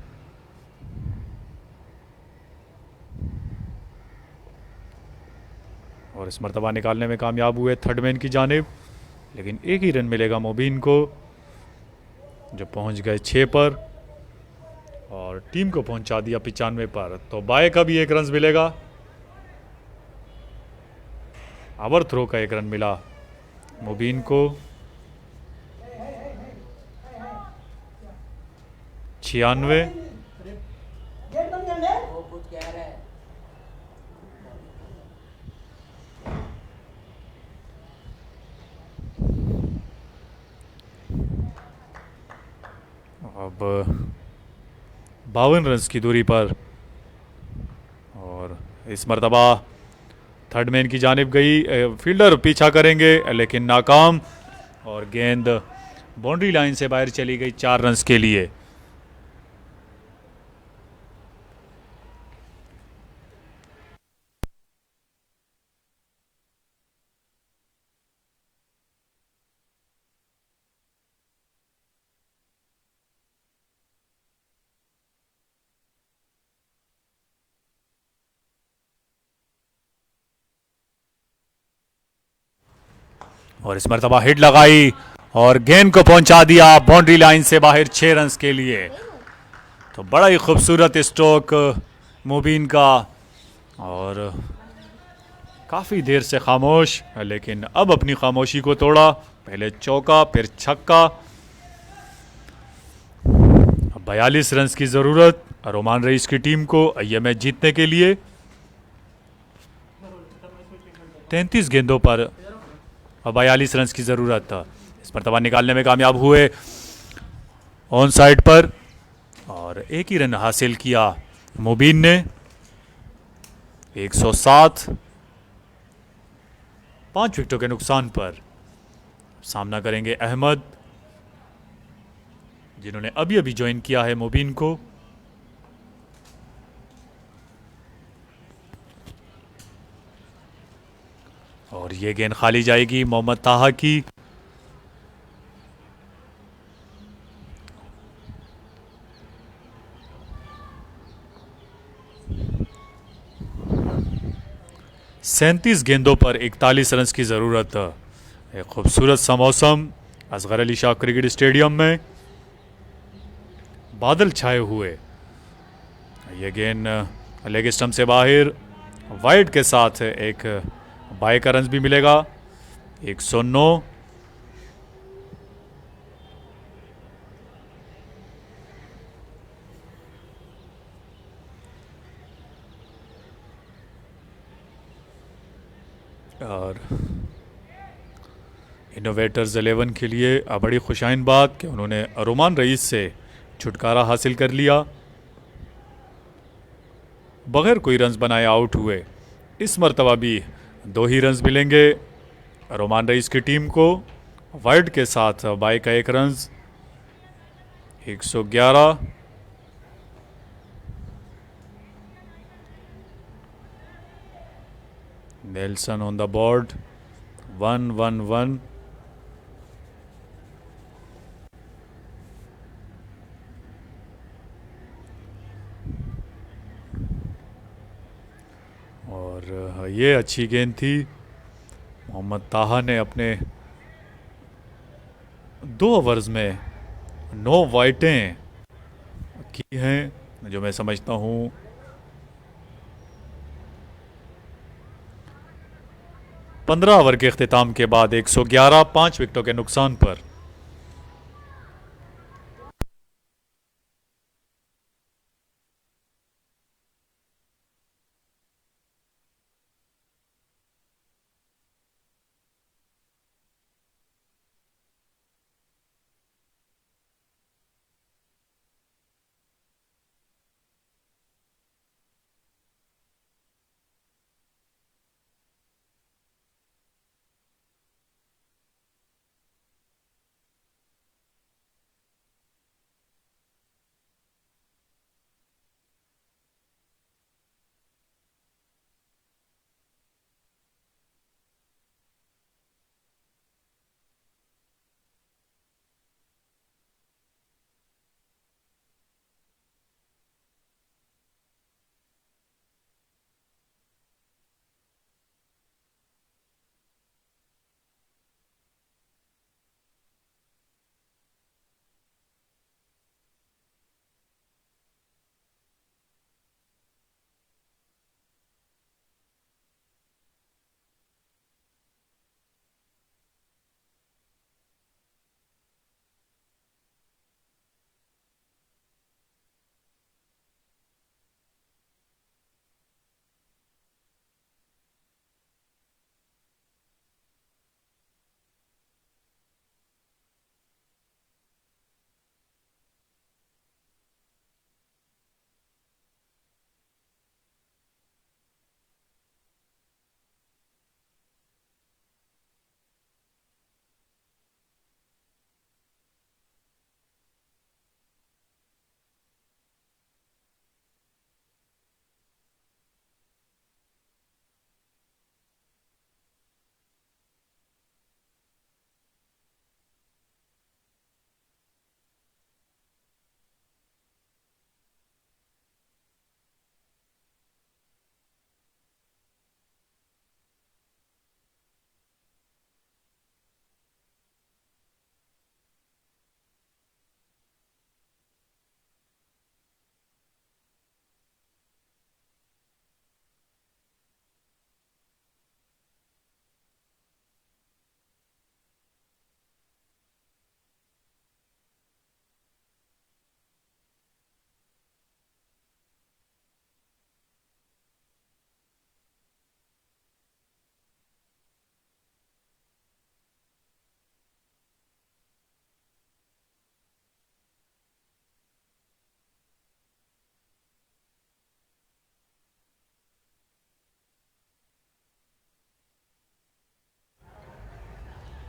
और इस मरतबा निकालने में कामयाब हुए थर्ड मैन की जानिब, लेकिन 1 ही रन मिलेगा मुबीन को जो पहुंच गए 6 पर और टीम को पहुंचा दिया 95 पर। तो बाय का भी 1 रन मिलेगा। ओवर थ्रो का 1 रन मिला मुबीन को। 96। अब 52 रन की दूरी पर और इस मरतबा थर्ड मैन की जानिब गई। फील्डर पीछा करेंगे लेकिन नाकाम और गेंद बाउंड्री लाइन से बाहर चली गई 4 रन के लिए। और इस मरतबा हिट लगाई और गेंद को पहुंचा दिया बाउंड्री लाइन से बाहर 6 रन के लिए। तो बड़ा ही खूबसूरत स्ट्रोक मुबीन का और काफ़ी देर से खामोश, लेकिन अब अपनी खामोशी को तोड़ा। पहले चौका फिर छक्का। 42 रन की ज़रूरत रोमान रईस की टीम को ये मैच जीतने के लिए। 33 गेंदों पर 42 रन की ज़रूरत। इस मरतबा निकालने में कामयाब हुए ऑन साइड पर और 1 ही रन हासिल किया मुबीन ने। 107, 5 विकेटों के नुकसान पर सामना करेंगे अहमद, जिन्होंने अभी अभी ज्वाइन किया है मुबीन को। और ये गेंद खाली जाएगी मोहम्मद ताहा की। सैंतीस गेंदों पर 41 रन की ज़रूरत। एक खूबसूरत सा मौसम असगर अली शाह क्रिकेट स्टेडियम में, बादल छाए हुए, ये गेंद लेग स्टंप से बाहर, वाइड के साथ एक बाय का रन भी मिलेगा। 109। और इनोवेटर्स 11 के लिए बड़ी खुशाइन बात कि उन्होंने रोमान रईस से छुटकारा हासिल कर लिया, बगैर कोई रन्स बनाए आउट हुए। इस मरतबा भी 2 ही रन्स मिलेंगे रोमान रईस की टीम को, वाइड के साथ बाई का 1 run. 111। Nelson on the board. 1-1-1। और ये अच्छी गेंद थी। मोहम्मद ताहा ने अपने 2 ओवर्स में 9 वाइटें की हैं, जो मैं समझता हूँ 15 ओवर के अख्तिताम के बाद 111, 5 विकेटों के नुकसान पर।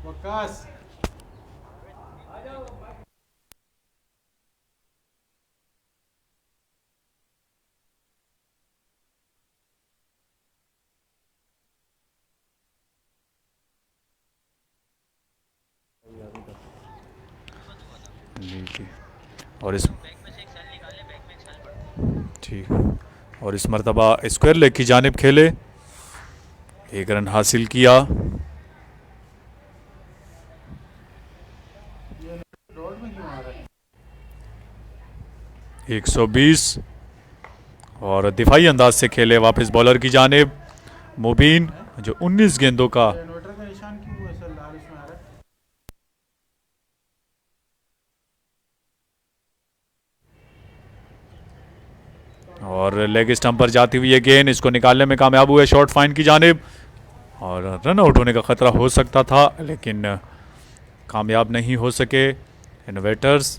वकास और इस ठीक, और इस मरतबा स्क्वायर लेग की जानिब खेले, 1 रन हासिल किया। 120। और दिफाई अंदाज से खेले वापस बॉलर की जानिब मुबीन, जो 19 गेंदों का इन्वर्टर का निशान क्यों ऐसा लाल उसमें आ रहा है? और लेग स्टंप पर जाती हुई ये गेंद, इसको निकालने में कामयाब हुए शॉर्ट फाइन की जानिब। और रन आउट होने का खतरा हो सकता था लेकिन कामयाब नहीं हो सके इनोवेटर्स।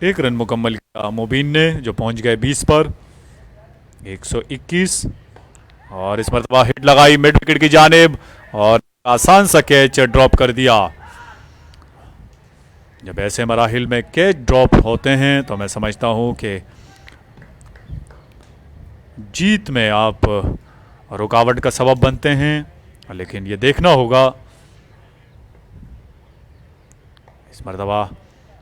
एक रन मुकम्मल किया मुबीन ने, जो पहुंच गए 20 पर 121। और इस मरतबा हिट लगाई मिड विकेट की जानिब और आसान सा कैच ड्रॉप कर दिया। जब ऐसे मराहिल में कैच ड्रॉप होते हैं तो मैं समझता हूं कि जीत में आप रुकावट का सबब बनते हैं। लेकिन ये देखना होगा, इस मरतबा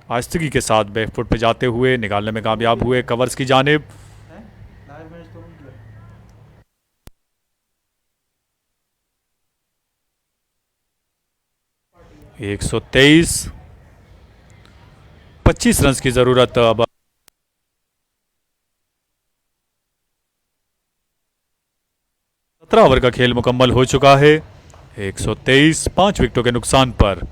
आस्तगी के साथ बैकफुट पे जाते हुए निकालने में कामयाब हुए कवर्स की जानिब। हैं? लाइव मैच तो रुक गया। 123, 25 रन की जरूरत अब। 17 ओवर का खेल मुकम्मल हो चुका है। 123, 5 विकेटों के नुकसान पर।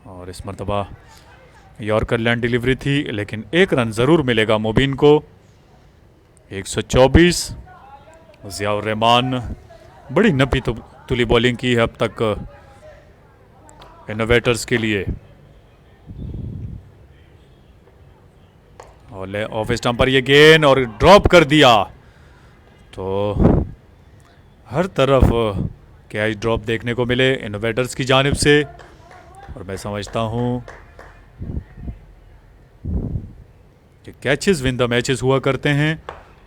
और इस मरतबा यॉर्कर लैंड डिलीवरी थी लेकिन एक रन ज़रूर मिलेगा मुबीन को। 124, ज़ियाउर रहमान, बड़ी नपी तुली बॉलिंग की है अब तक इनोवेटर्स के लिए। और ऑफ स्टंप पर ये गेंद और ड्रॉप कर दिया, तो हर तरफ कैच ड्रॉप देखने को मिले इनोवेटर्स की जानिब से। और मैं समझता हूँ कि कैचेस विन द मैचेस हुआ करते हैं।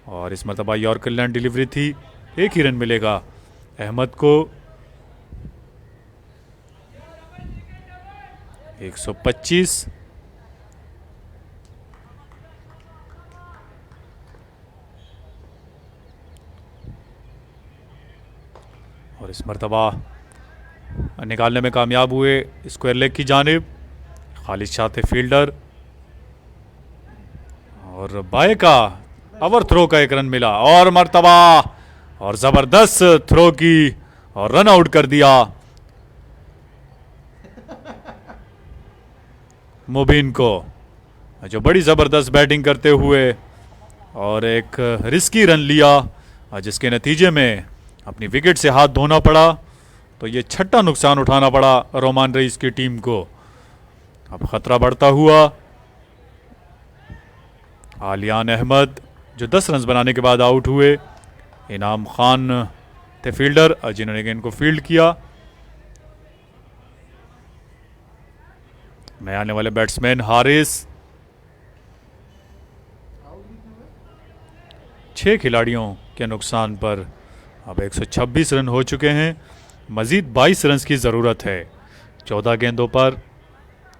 और इस मरतबा यॉर्कर लैंड डिलीवरी थी, एक ही रन मिलेगा अहमद को। 125, और इस मरतबा निकालने में कामयाब हुए स्क्वायर लेग की जानिब। खालिद शाह थे फील्डर और बाय का ओवर थ्रो का एक रन मिला और मरतबा और ज़बरदस्त थ्रो की और रन आउट कर दिया मुबीन को, जो बड़ी ज़बरदस्त बैटिंग करते हुए और एक रिस्की रन लिया जिसके नतीजे में अपनी विकेट से हाथ धोना पड़ा। तो ये छठा नुकसान उठाना पड़ा रोमान रईस की टीम को। अब खतरा बढ़ता हुआ आलियान अहमद, जो 10 रन बनाने के बाद आउट हुए। इनाम खान थे फील्डर जिन्होंने गेंद को फील्ड किया। नए आने वाले बैट्समैन हारिस। 6 खिलाड़ियों के नुकसान पर अब 126 रन हो चुके हैं। मजीद 22 रन की ज़रूरत है 14 गेंदों पर।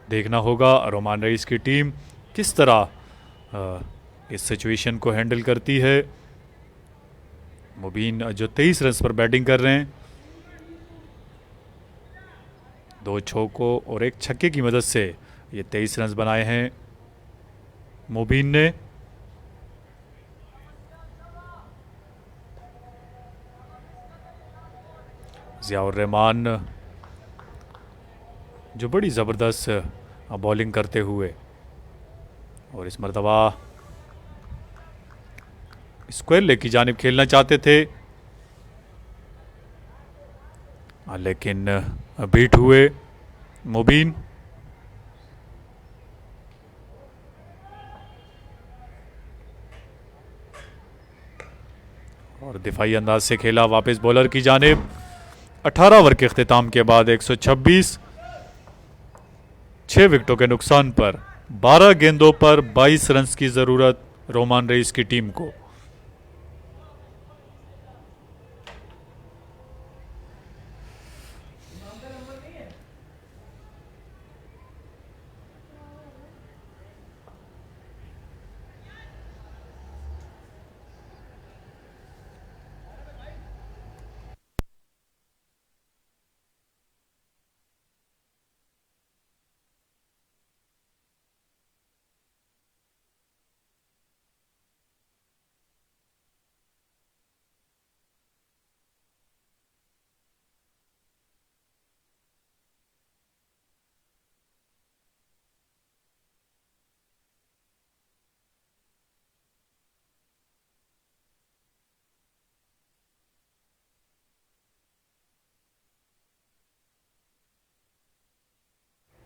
देखना होगा रोमान रईस की टीम किस तरह इस सिचुएशन को हैंडल करती है। मुबीन जो 23 रन पर बैटिंग कर रहे हैं, 2 चौकों और एक छक्के की मदद से ये 23 रन बनाए हैं मुबीन ने। ज़ियाउर रहमान, जो बड़ी ज़बरदस्त बॉलिंग करते हुए और इस मरतबा स्क्वायर लेग की जानिब खेलना चाहते थे लेकिन बीट हुए मुबीन। और दिफाई अंदाज से खेला वापस बॉलर की जानिब। 18 ओवर के अख्तिताम के बाद 126, 6 विकेटों के नुकसान पर 12 गेंदों पर 22 रन की ज़रूरत रोमान रईस की टीम को।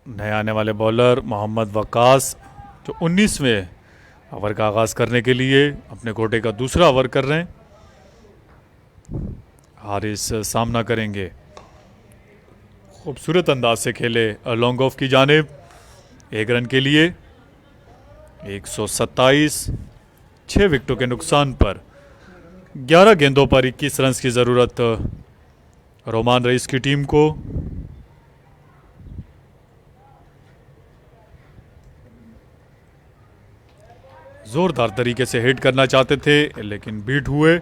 नए आने वाले बॉलर मोहम्मद वक्कास जो 19वें ओवर का आगाज़ करने के लिए अपने कोटे का दूसरा ओवर कर रहे हैं। हारिस सामना करेंगे। खूबसूरत अंदाज से खेले लॉन्ग ऑफ की जानिब 1 रन के लिए 127, 6 विकेटों के नुकसान पर 11 गेंदों पर 21 रन की ज़रूरत रोमान रईस की टीम को। जोरदार तरीके से हिट करना चाहते थे लेकिन बीट हुए।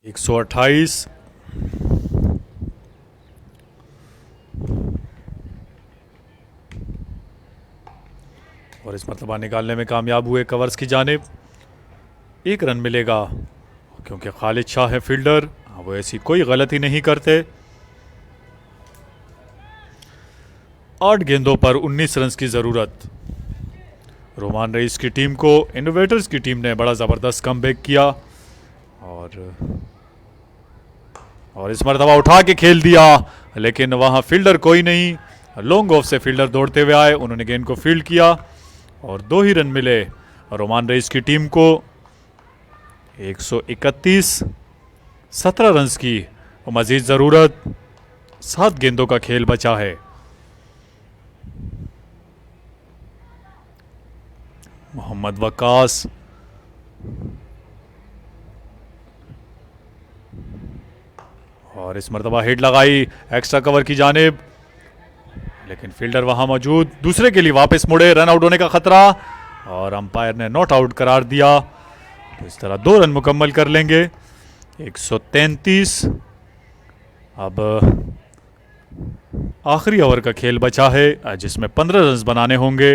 एक 128, और इस मरतबा निकालने में कामयाब हुए कवर्स की जानिब। 1 रन मिलेगा क्योंकि खालिद शाह है फील्डर, वो ऐसी कोई गलती नहीं करते। 8 गेंदों पर 19 रन की ज़रूरत रोमान रईस की टीम को। इनोवेटर्स की टीम ने बड़ा ज़बरदस्त कमबैक किया और इस मरतबा उठा के खेल दिया लेकिन वहाँ फील्डर कोई नहीं। लॉन्ग ऑफ से फील्डर दौड़ते हुए आए, उन्होंने गेंद को फील्ड किया और 2 ही रन मिले रोमान रईस की टीम को। 131, 17 रन की मज़ीद ज़रूरत। 7 गेंदों का खेल बचा है। मोहम्मद वक्कास और इस मरतबा हिट लगाई एक्स्ट्रा कवर की जानिब लेकिन फील्डर वहां मौजूद। दूसरे के लिए वापस मुड़े, रन आउट होने का खतरा और अंपायर ने नॉट आउट करार दिया। तो इस तरह 2 रन मुकम्मल कर लेंगे। 133। अब आखिरी ओवर का खेल बचा है जिसमें 15 रन बनाने होंगे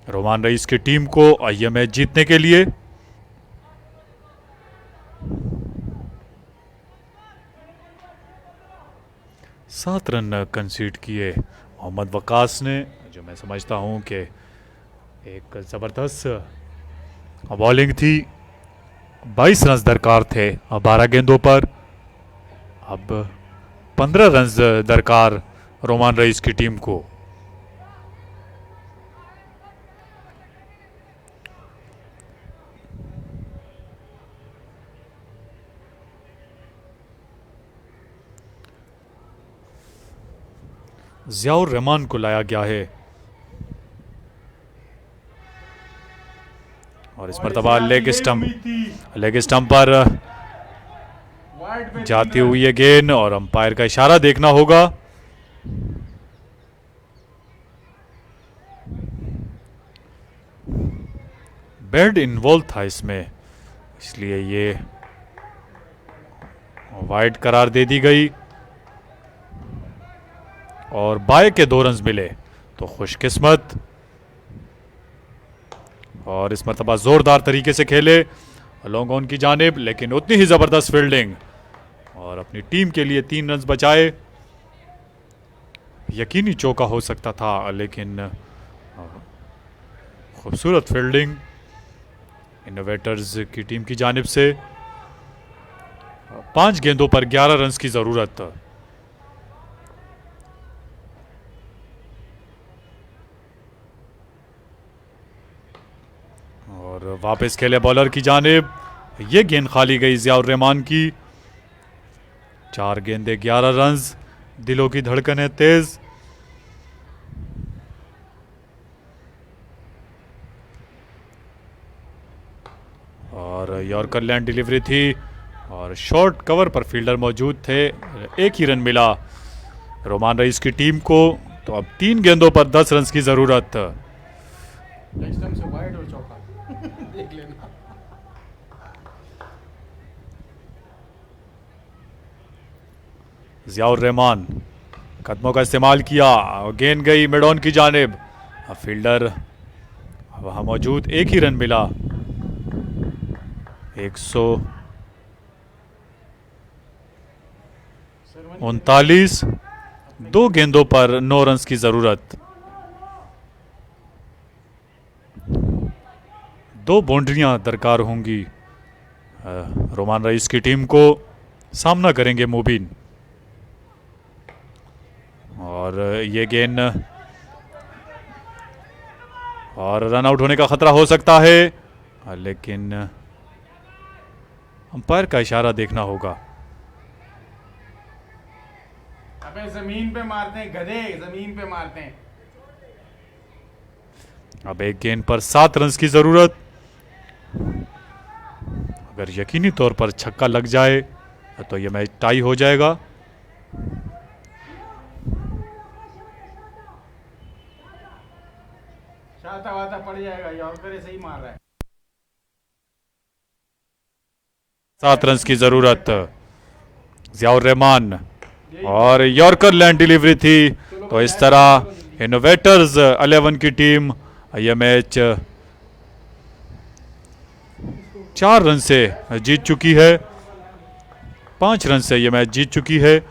रोमान रईस की टीम को ये मैच जीतने के लिए। सात रन कंसीड किए मोहम्मद वक्कास ने, जो मैं समझता हूं कि एक ज़बरदस्त बॉलिंग थी। 22 रन दरकार थे 12 गेंदों पर। अब 15 रन दरकार रोमान रईस की टीम को। ज़ियाउर रहमान को लाया गया है और इस मरतबा लेग स्टंप पर जाती हुई है गेंद और अंपायर का इशारा देखना होगा। बैड इन्वॉल्व था इसमें, इसलिए ये वाइड करार दे दी गई और बाय के 2 रन मिले तो खुशकिस्मत। और इस मरतबा जोरदार तरीके से खेले लॉन्ग ऑन की जानिब लेकिन उतनी ही जबरदस्त फील्डिंग और अपनी टीम के लिए 3 रन बचाए। यकीनी चौका हो सकता था लेकिन खूबसूरत फील्डिंग इनोवेटर्स की टीम की जानिब से। 5 गेंदों पर 11 रन की जरूरत। और वापस खेले बॉलर की जानिब, ये गेंद खाली गई ज़ियाउर रहमान की। 4 गेंदे 11 रन। दिलों की धड़कन है तेज। और यॉर्कर लैंड डिलीवरी थी और शॉर्ट कवर पर फील्डर मौजूद थे। 1 ही रन मिला रोमान रईस की टीम को। तो अब 3 गेंदों पर 10 रन की जरूरत। से वाइड और चौका देख लेना। ज़ियाउर रहमान कदमों का इस्तेमाल किया और गेंद गई मिड ऑन की जानिब। फील्डर वहाँ मौजूद एक ही रन मिला। 139, दो गेंदों पर 9 रन की जरूरत। दो बाउंड्रियां दरकार होंगी। रोमान रईस की टीम को सामना करेंगे मुबीन। और ये गेंद और रन आउट होने का खतरा हो सकता है, लेकिन अंपायर का इशारा देखना होगा। अबे जमीन पे मारते हैं गधे, जमीन पे मारते हैं। अब एक गेंद पर 7 रन की जरूरत। अगर यकीनी तौर पर छक्का लग जाए तो यह मैच टाई हो जाएगा। शाता वाता पड़ जाएगा, यॉर्कर ऐसे ही मार रहा है। 7 रन की जरूरत। जियाउर रहमान और यॉर्कर लैंड डिलीवरी थी। तो इस तरह इनोवेटर्स 11 की टीम यह मैच 4 रन से जीत चुकी है। 5 रन से यह मैच जीत चुकी है।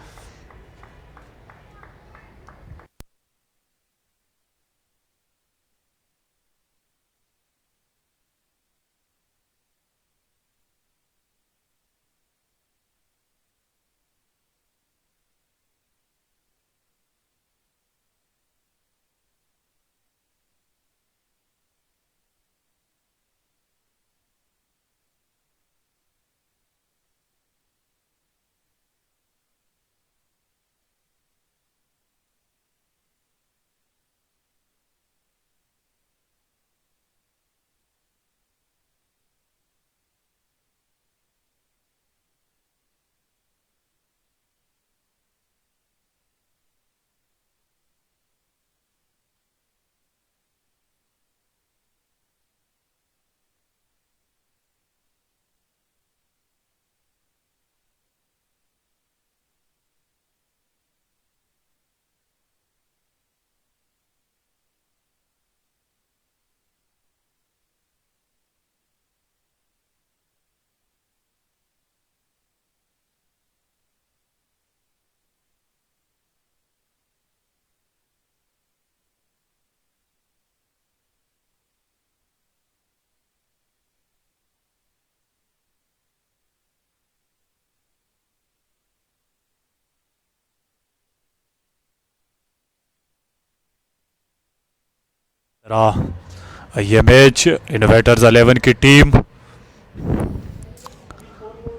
यह मैच इनोवेटर्स 11 की टीम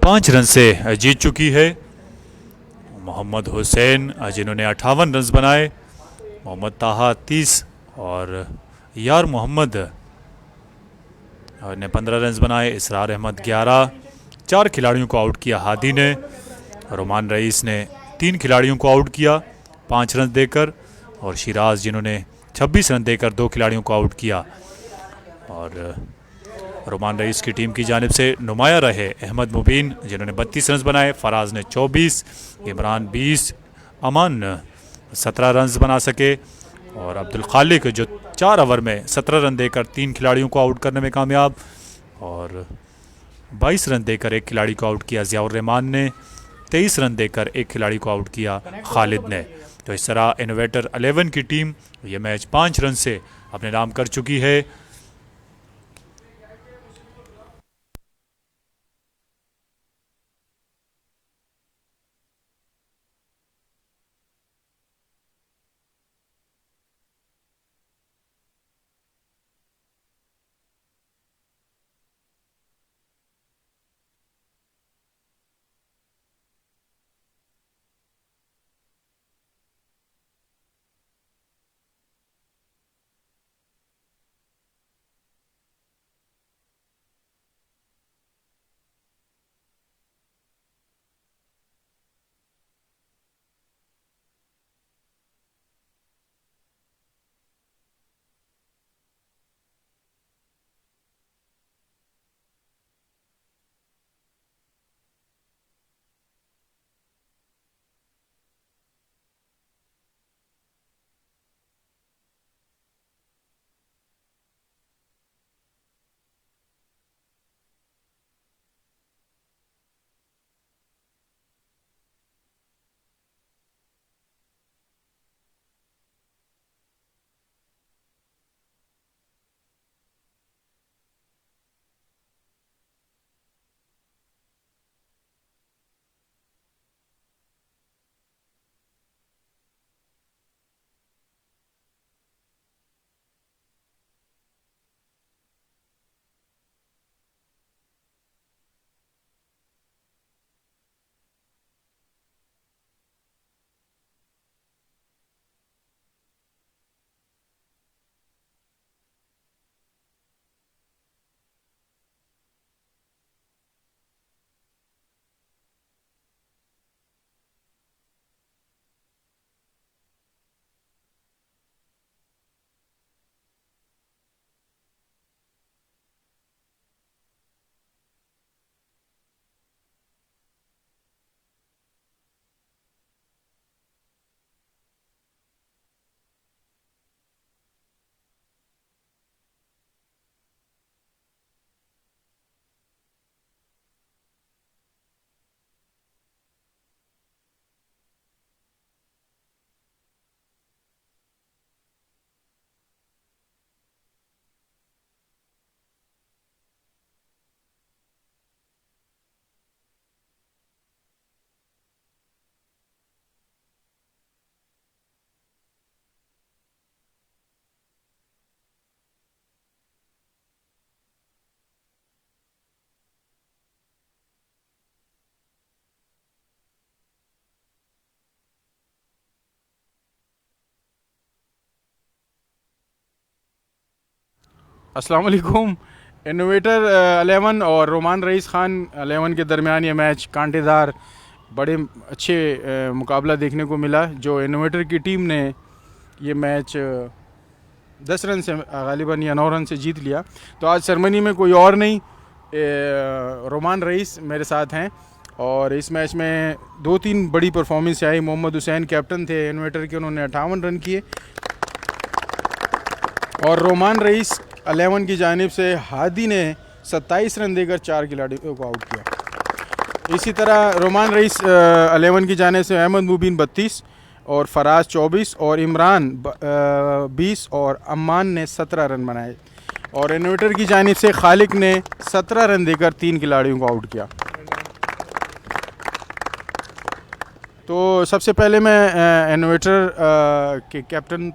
5 रन से जीत चुकी है। मोहम्मद हुसैन जिन्होंने 58 रन बनाए, मोहम्मद ताहा 30 और यार मोहम्मद ने 15 रन बनाए, इसरार अहमद 11। 4 खिलाड़ियों को आउट किया हादी ने। रोमान रईस ने 3 खिलाड़ियों को आउट किया 5 रन देकर, और शिराज जिन्होंने 26 रन देकर 2 खिलाड़ियों को आउट किया। और रोमान रईस की टीम की जानिब से नुमाया रहे अहमद मुबीन जिन्होंने 32 रन बनाए, फराज ने 24, इमरान 20, अमान 17 रन बना सके, और अब्दुल खालिक जो 4 ओवर में 17 रन देकर 3 खिलाड़ियों को आउट करने में कामयाब, और 22 रन देकर एक खिलाड़ी को आउट किया जियाउर रहमान ने, 23 रन देकर एक खिलाड़ी को आउट किया खालिद ने। तो इस तरह इनोवेटर 11 की टीम ये मैच 5 रन से अपने नाम कर चुकी है। अस्सलाम वालेकुम। इनोवेटर 11 और रोमान रईस ख़ान 11 के दरमियान ये मैच कांटेदार बड़े अच्छे मुकाबला देखने को मिला। जो इनोवेटर की टीम ने ये मैच 10 रन से गालिबन या 9 रन से जीत लिया। तो आज सेरेमनी में कोई और नहीं, रोमान रईस मेरे साथ हैं और इस मैच में 2-3 बड़ी परफॉर्मेंस आई। मोहम्मद हुसैन कैप्टन थे इनोवेटर के, उन्होंने 58 रन किए और रोमान रईस 11 की जानिब से हादी ने 27 रन देकर 4 खिलाड़ियों को आउट किया। इसी तरह रोमान रईस 11 की जानिब से अहमद मुबीन 32 और फराज 24 और इमरान 20 और अम्मान ने 17 रन बनाए और इनोवेटर की जानिब से खालिक ने 17 रन देकर 3 खिलाड़ियों को आउट किया। तो सबसे पहले मैं इनोवेटर के कैप्टन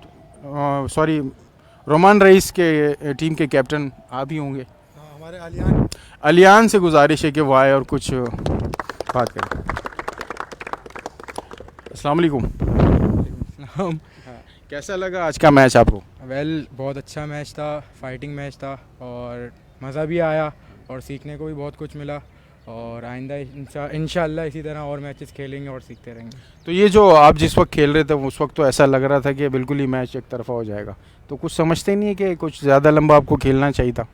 रोमान रईस के टीम के कैप्टन आप ही होंगे, हमारे अलियान से गुजारिश है कि वो आए और कुछ बात करें। अस्सलाम वालेकुम। कैसा लगा आज का मैच आपको? बहुत अच्छा मैच था, फाइटिंग मैच था और मज़ा भी आया और सीखने को भी बहुत कुछ मिला और आइंदा इंशाल्लाह इसी तरह और मैचेस खेलेंगे और सीखते रहेंगे। तो ये जो आप जिस वक्त खेल रहे थे उस वक्त तो ऐसा लग रहा था कि बिल्कुल ही मैच एक तरफा हो जाएगा, तो कुछ समझते नहीं है कि कुछ ज़्यादा लंबा आपको खेलना चाहिए था?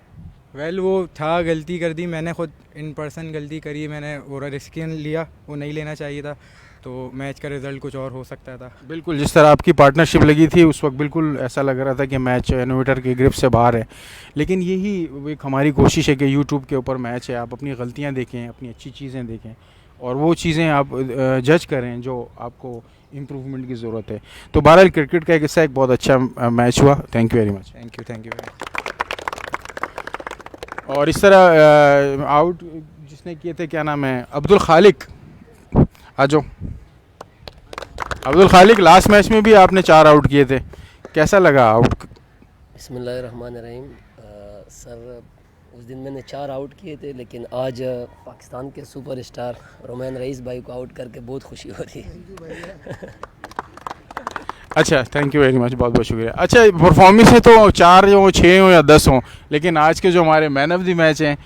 वो था, गलती कर दी मैंने, खुद इन पर्सन गलती करी, मैंने वो रिस्क लिया, वो नहीं लेना चाहिए था, तो मैच का रिज़ल्ट कुछ और हो सकता था। बिल्कुल, जिस तरह आपकी पार्टनरशिप लगी थी उस वक्त बिल्कुल ऐसा लग रहा था कि मैच इनोवेटर के ग्रिप से बाहर है। लेकिन यही एक हमारी कोशिश है कि यूट्यूब के ऊपर मैच है, आप अपनी गलतियां देखें, अपनी अच्छी चीज़ें देखें और वो चीज़ें आप जज करें जो आपको इम्प्रूवमेंट की ज़रूरत है। तो बहरहाल क्रिकेट का एक हिस्सा, एक बहुत अच्छा मैच हुआ। Thank you very much. Thank you. और इस तरह आउट जिसने किए थे, क्या नाम है, अब्दुल खालिक, आ जाओ। अब्दुल खालिक, लास्ट मैच में भी आपने 4 आउट किए थे, कैसा लगा आउट? बिस्मिल्लाहिर्रहमानिर्रहीम। सर, उस दिन मैंने 4 आउट किए थे, लेकिन आज पाकिस्तान के सुपरस्टार रोमान रईस भाई को आउट करके बहुत खुशी हो रही है। अच्छा, थैंक यू वेरी मच, बहुत बहुत शुक्रिया। अच्छा, परफॉर्मेंस है तो 4 हो, 6 हो या 10 हो, लेकिन आज के जो हमारे मैन ऑफ द मैच हैं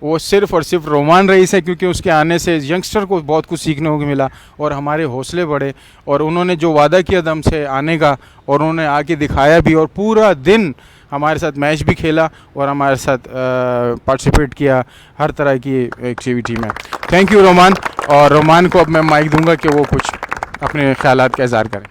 वो सिर्फ़ और सिर्फ रोमान रईस है, क्योंकि उसके आने से यंगस्टर को बहुत कुछ सीखने को मिला और हमारे हौसले बढ़े और उन्होंने जो वादा किया दम से आने का और उन्होंने आके दिखाया भी और पूरा दिन हमारे साथ मैच भी खेला और हमारे साथ पार्टिसिपेट किया हर तरह की एक्टिविटी में। Thank you Roman. और रोमान को अब मैं माइक दूंगा कि वो कुछ अपने ख्यालात का इज़हार करें।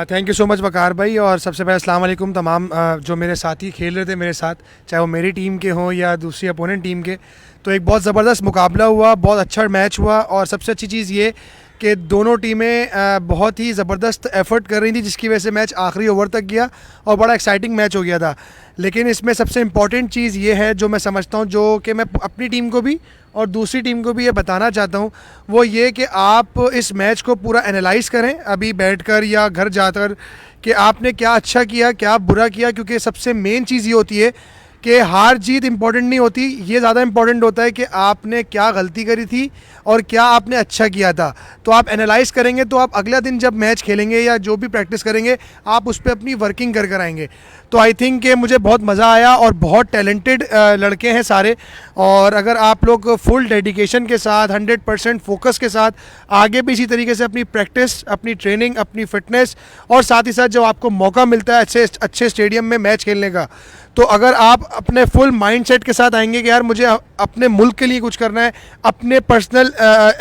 थैंक यू सो मच वकार भाई। और सबसे पहले अस्सलाम वालेकुम तमाम जो मेरे साथी खेल रहे थे मेरे साथ, चाहे वो मेरी टीम के हों या दूसरी अपोनेंट टीम के। तो एक बहुत ज़बरदस्त मुकाबला हुआ, बहुत अच्छा मैच हुआ और सबसे अच्छी चीज़ ये कि दोनों टीमें बहुत ही ज़बरदस्त एफ़र्ट कर रही थी, जिसकी वजह से मैच आखिरी ओवर तक गया और बड़ा एक्साइटिंग मैच हो गया था। लेकिन इसमें सबसे इम्पॉर्टेंट चीज़ ये है जो मैं समझता हूँ, जो कि मैं अपनी टीम को भी और दूसरी टीम को भी ये बताना चाहता हूँ, वो ये कि आप इस मैच को पूरा एनालाइज़ करें अभी बैठकर या घर जाकर कि आपने क्या अच्छा किया, क्या बुरा किया। क्योंकि सबसे मेन चीज़ ये होती है कि हार जीत इंपॉर्टेंट नहीं होती, ये ज़्यादा इंपॉर्टेंट होता है कि आपने क्या गलती करी थी और क्या आपने अच्छा किया था। तो आप एनालाइज़ करेंगे तो आप अगला दिन जब मैच खेलेंगे या जो भी प्रैक्टिस करेंगे आप उस पर अपनी वर्किंग कर कर आएंगे। तो आई थिंक कि मुझे बहुत मज़ा आया और बहुत टैलेंटेड लड़के हैं सारे। और अगर आप लोग फुल डेडिकेशन के साथ 100% फोकस के साथ आगे भी इसी तरीके से अपनी प्रैक्टिस, अपनी ट्रेनिंग, अपनी फ़िटनेस और साथ ही साथ जब आपको मौका मिलता है अच्छे स्टेडियम में मैच खेलने का, तो अगर आप अपने फुल माइंडसेट के साथ आएंगे कि यार मुझे अपने मुल्क के लिए कुछ करना है, अपने पर्सनल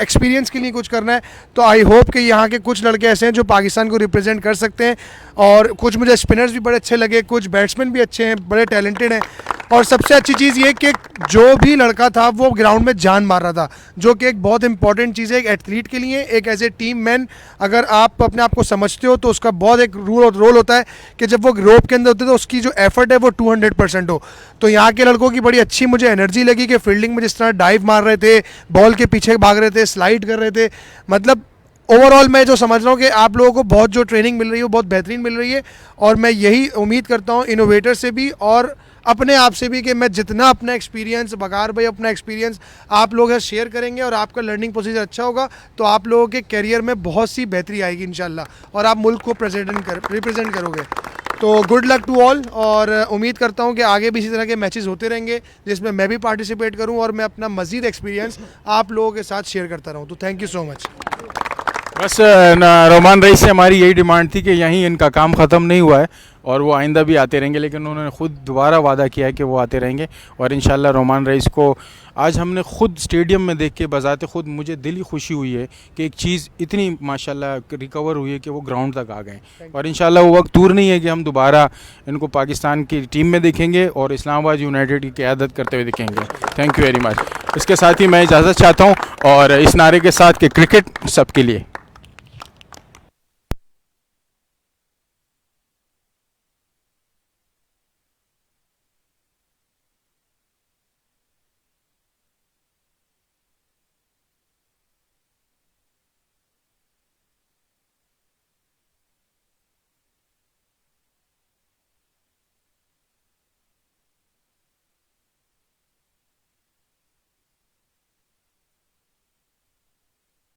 एक्सपीरियंस के लिए कुछ करना है, तो आई होप कि यहाँ के कुछ लड़के ऐसे हैं जो पाकिस्तान को रिप्रेजेंट कर सकते हैं। और कुछ मुझे स्पिनर्स भी बड़े अच्छे लगे, कुछ बैट्समैन भी अच्छे हैं, बड़े टैलेंटेड हैं। और सबसे अच्छी चीज़ ये कि जो भी लड़का था वो ग्राउंड में जान मार रहा था, जो कि एक बहुत इंपॉर्टेंट चीज़ है एक एथलीट के लिए। एक एज ए टीम मैन अगर आप अपने आप को समझते हो तो उसका बहुत एक रोल होता है कि जब वो रोप के अंदर होते हैं तो उसकी जो एफर्ट है वो 200% हो। तो यहाँ के लड़कों की बड़ी अच्छी मुझे एनर्जी लगी कि फील्डिंग में जिस तरह डाइव मार रहे थे, बॉल के पीछे भाग रहे थे, स्लाइड कर रहे थे। मतलब ओवरऑल मैं जो समझ रहा हूँ कि आप लोगों को बहुत जो ट्रेनिंग मिल रही है वो बहुत बेहतरीन मिल रही है। और मैं यही उम्मीद करता हूँ इनोवेटर से भी और अपने आप से भी कि मैं जितना अपना एक्सपीरियंस, बकार भाई अपना एक्सपीरियंस आप लोग शेयर करेंगे और आपका लर्निंग प्रोसीजर अच्छा होगा तो आप लोगों के करियर में बहुत सी बेहतरी आएगी इंशाल्लाह और आप मुल्क को रिप्रेजेंट करोगे। तो गुड लक टू ऑल, और उम्मीद करता हूँ कि आगे भी इसी तरह के मैचेस होते रहेंगे जिसमें मैं भी पार्टिसिपेट करूँ और मैं अपना मज़ीद एक्सपीरियंस आप लोगों के साथ शेयर करता रहूँ। तो थैंक यू सो मच। बस रोमान रईस से हमारी यही डिमांड थी कि यहीं इनका काम ख़त्म नहीं हुआ है और वो आइंदा भी आते रहेंगे, लेकिन उन्होंने ख़ुद दोबारा वादा किया है कि वो आते रहेंगे। और इंशाल्लाह रोमान रईस को आज हमने ख़ुद स्टेडियम में देख के बजाते ख़ुद मुझे दिली खुशी हुई है कि एक चीज़ इतनी माशाल्लाह रिकवर हुई है कि वो ग्राउंड तक आ गए। और इंशाल्लाह वो वक्त दूर नहीं है कि हम दोबारा इनको पाकिस्तान की टीम में देखेंगे और इस्लामाबाद यूनाइटेड की क़यादत करते हुए दिखेंगे। Thank you very much. इसके साथ ही मैं इजाज़त चाहता हूँ और इस नारे के साथ कि क्रिकेट सबके लिए।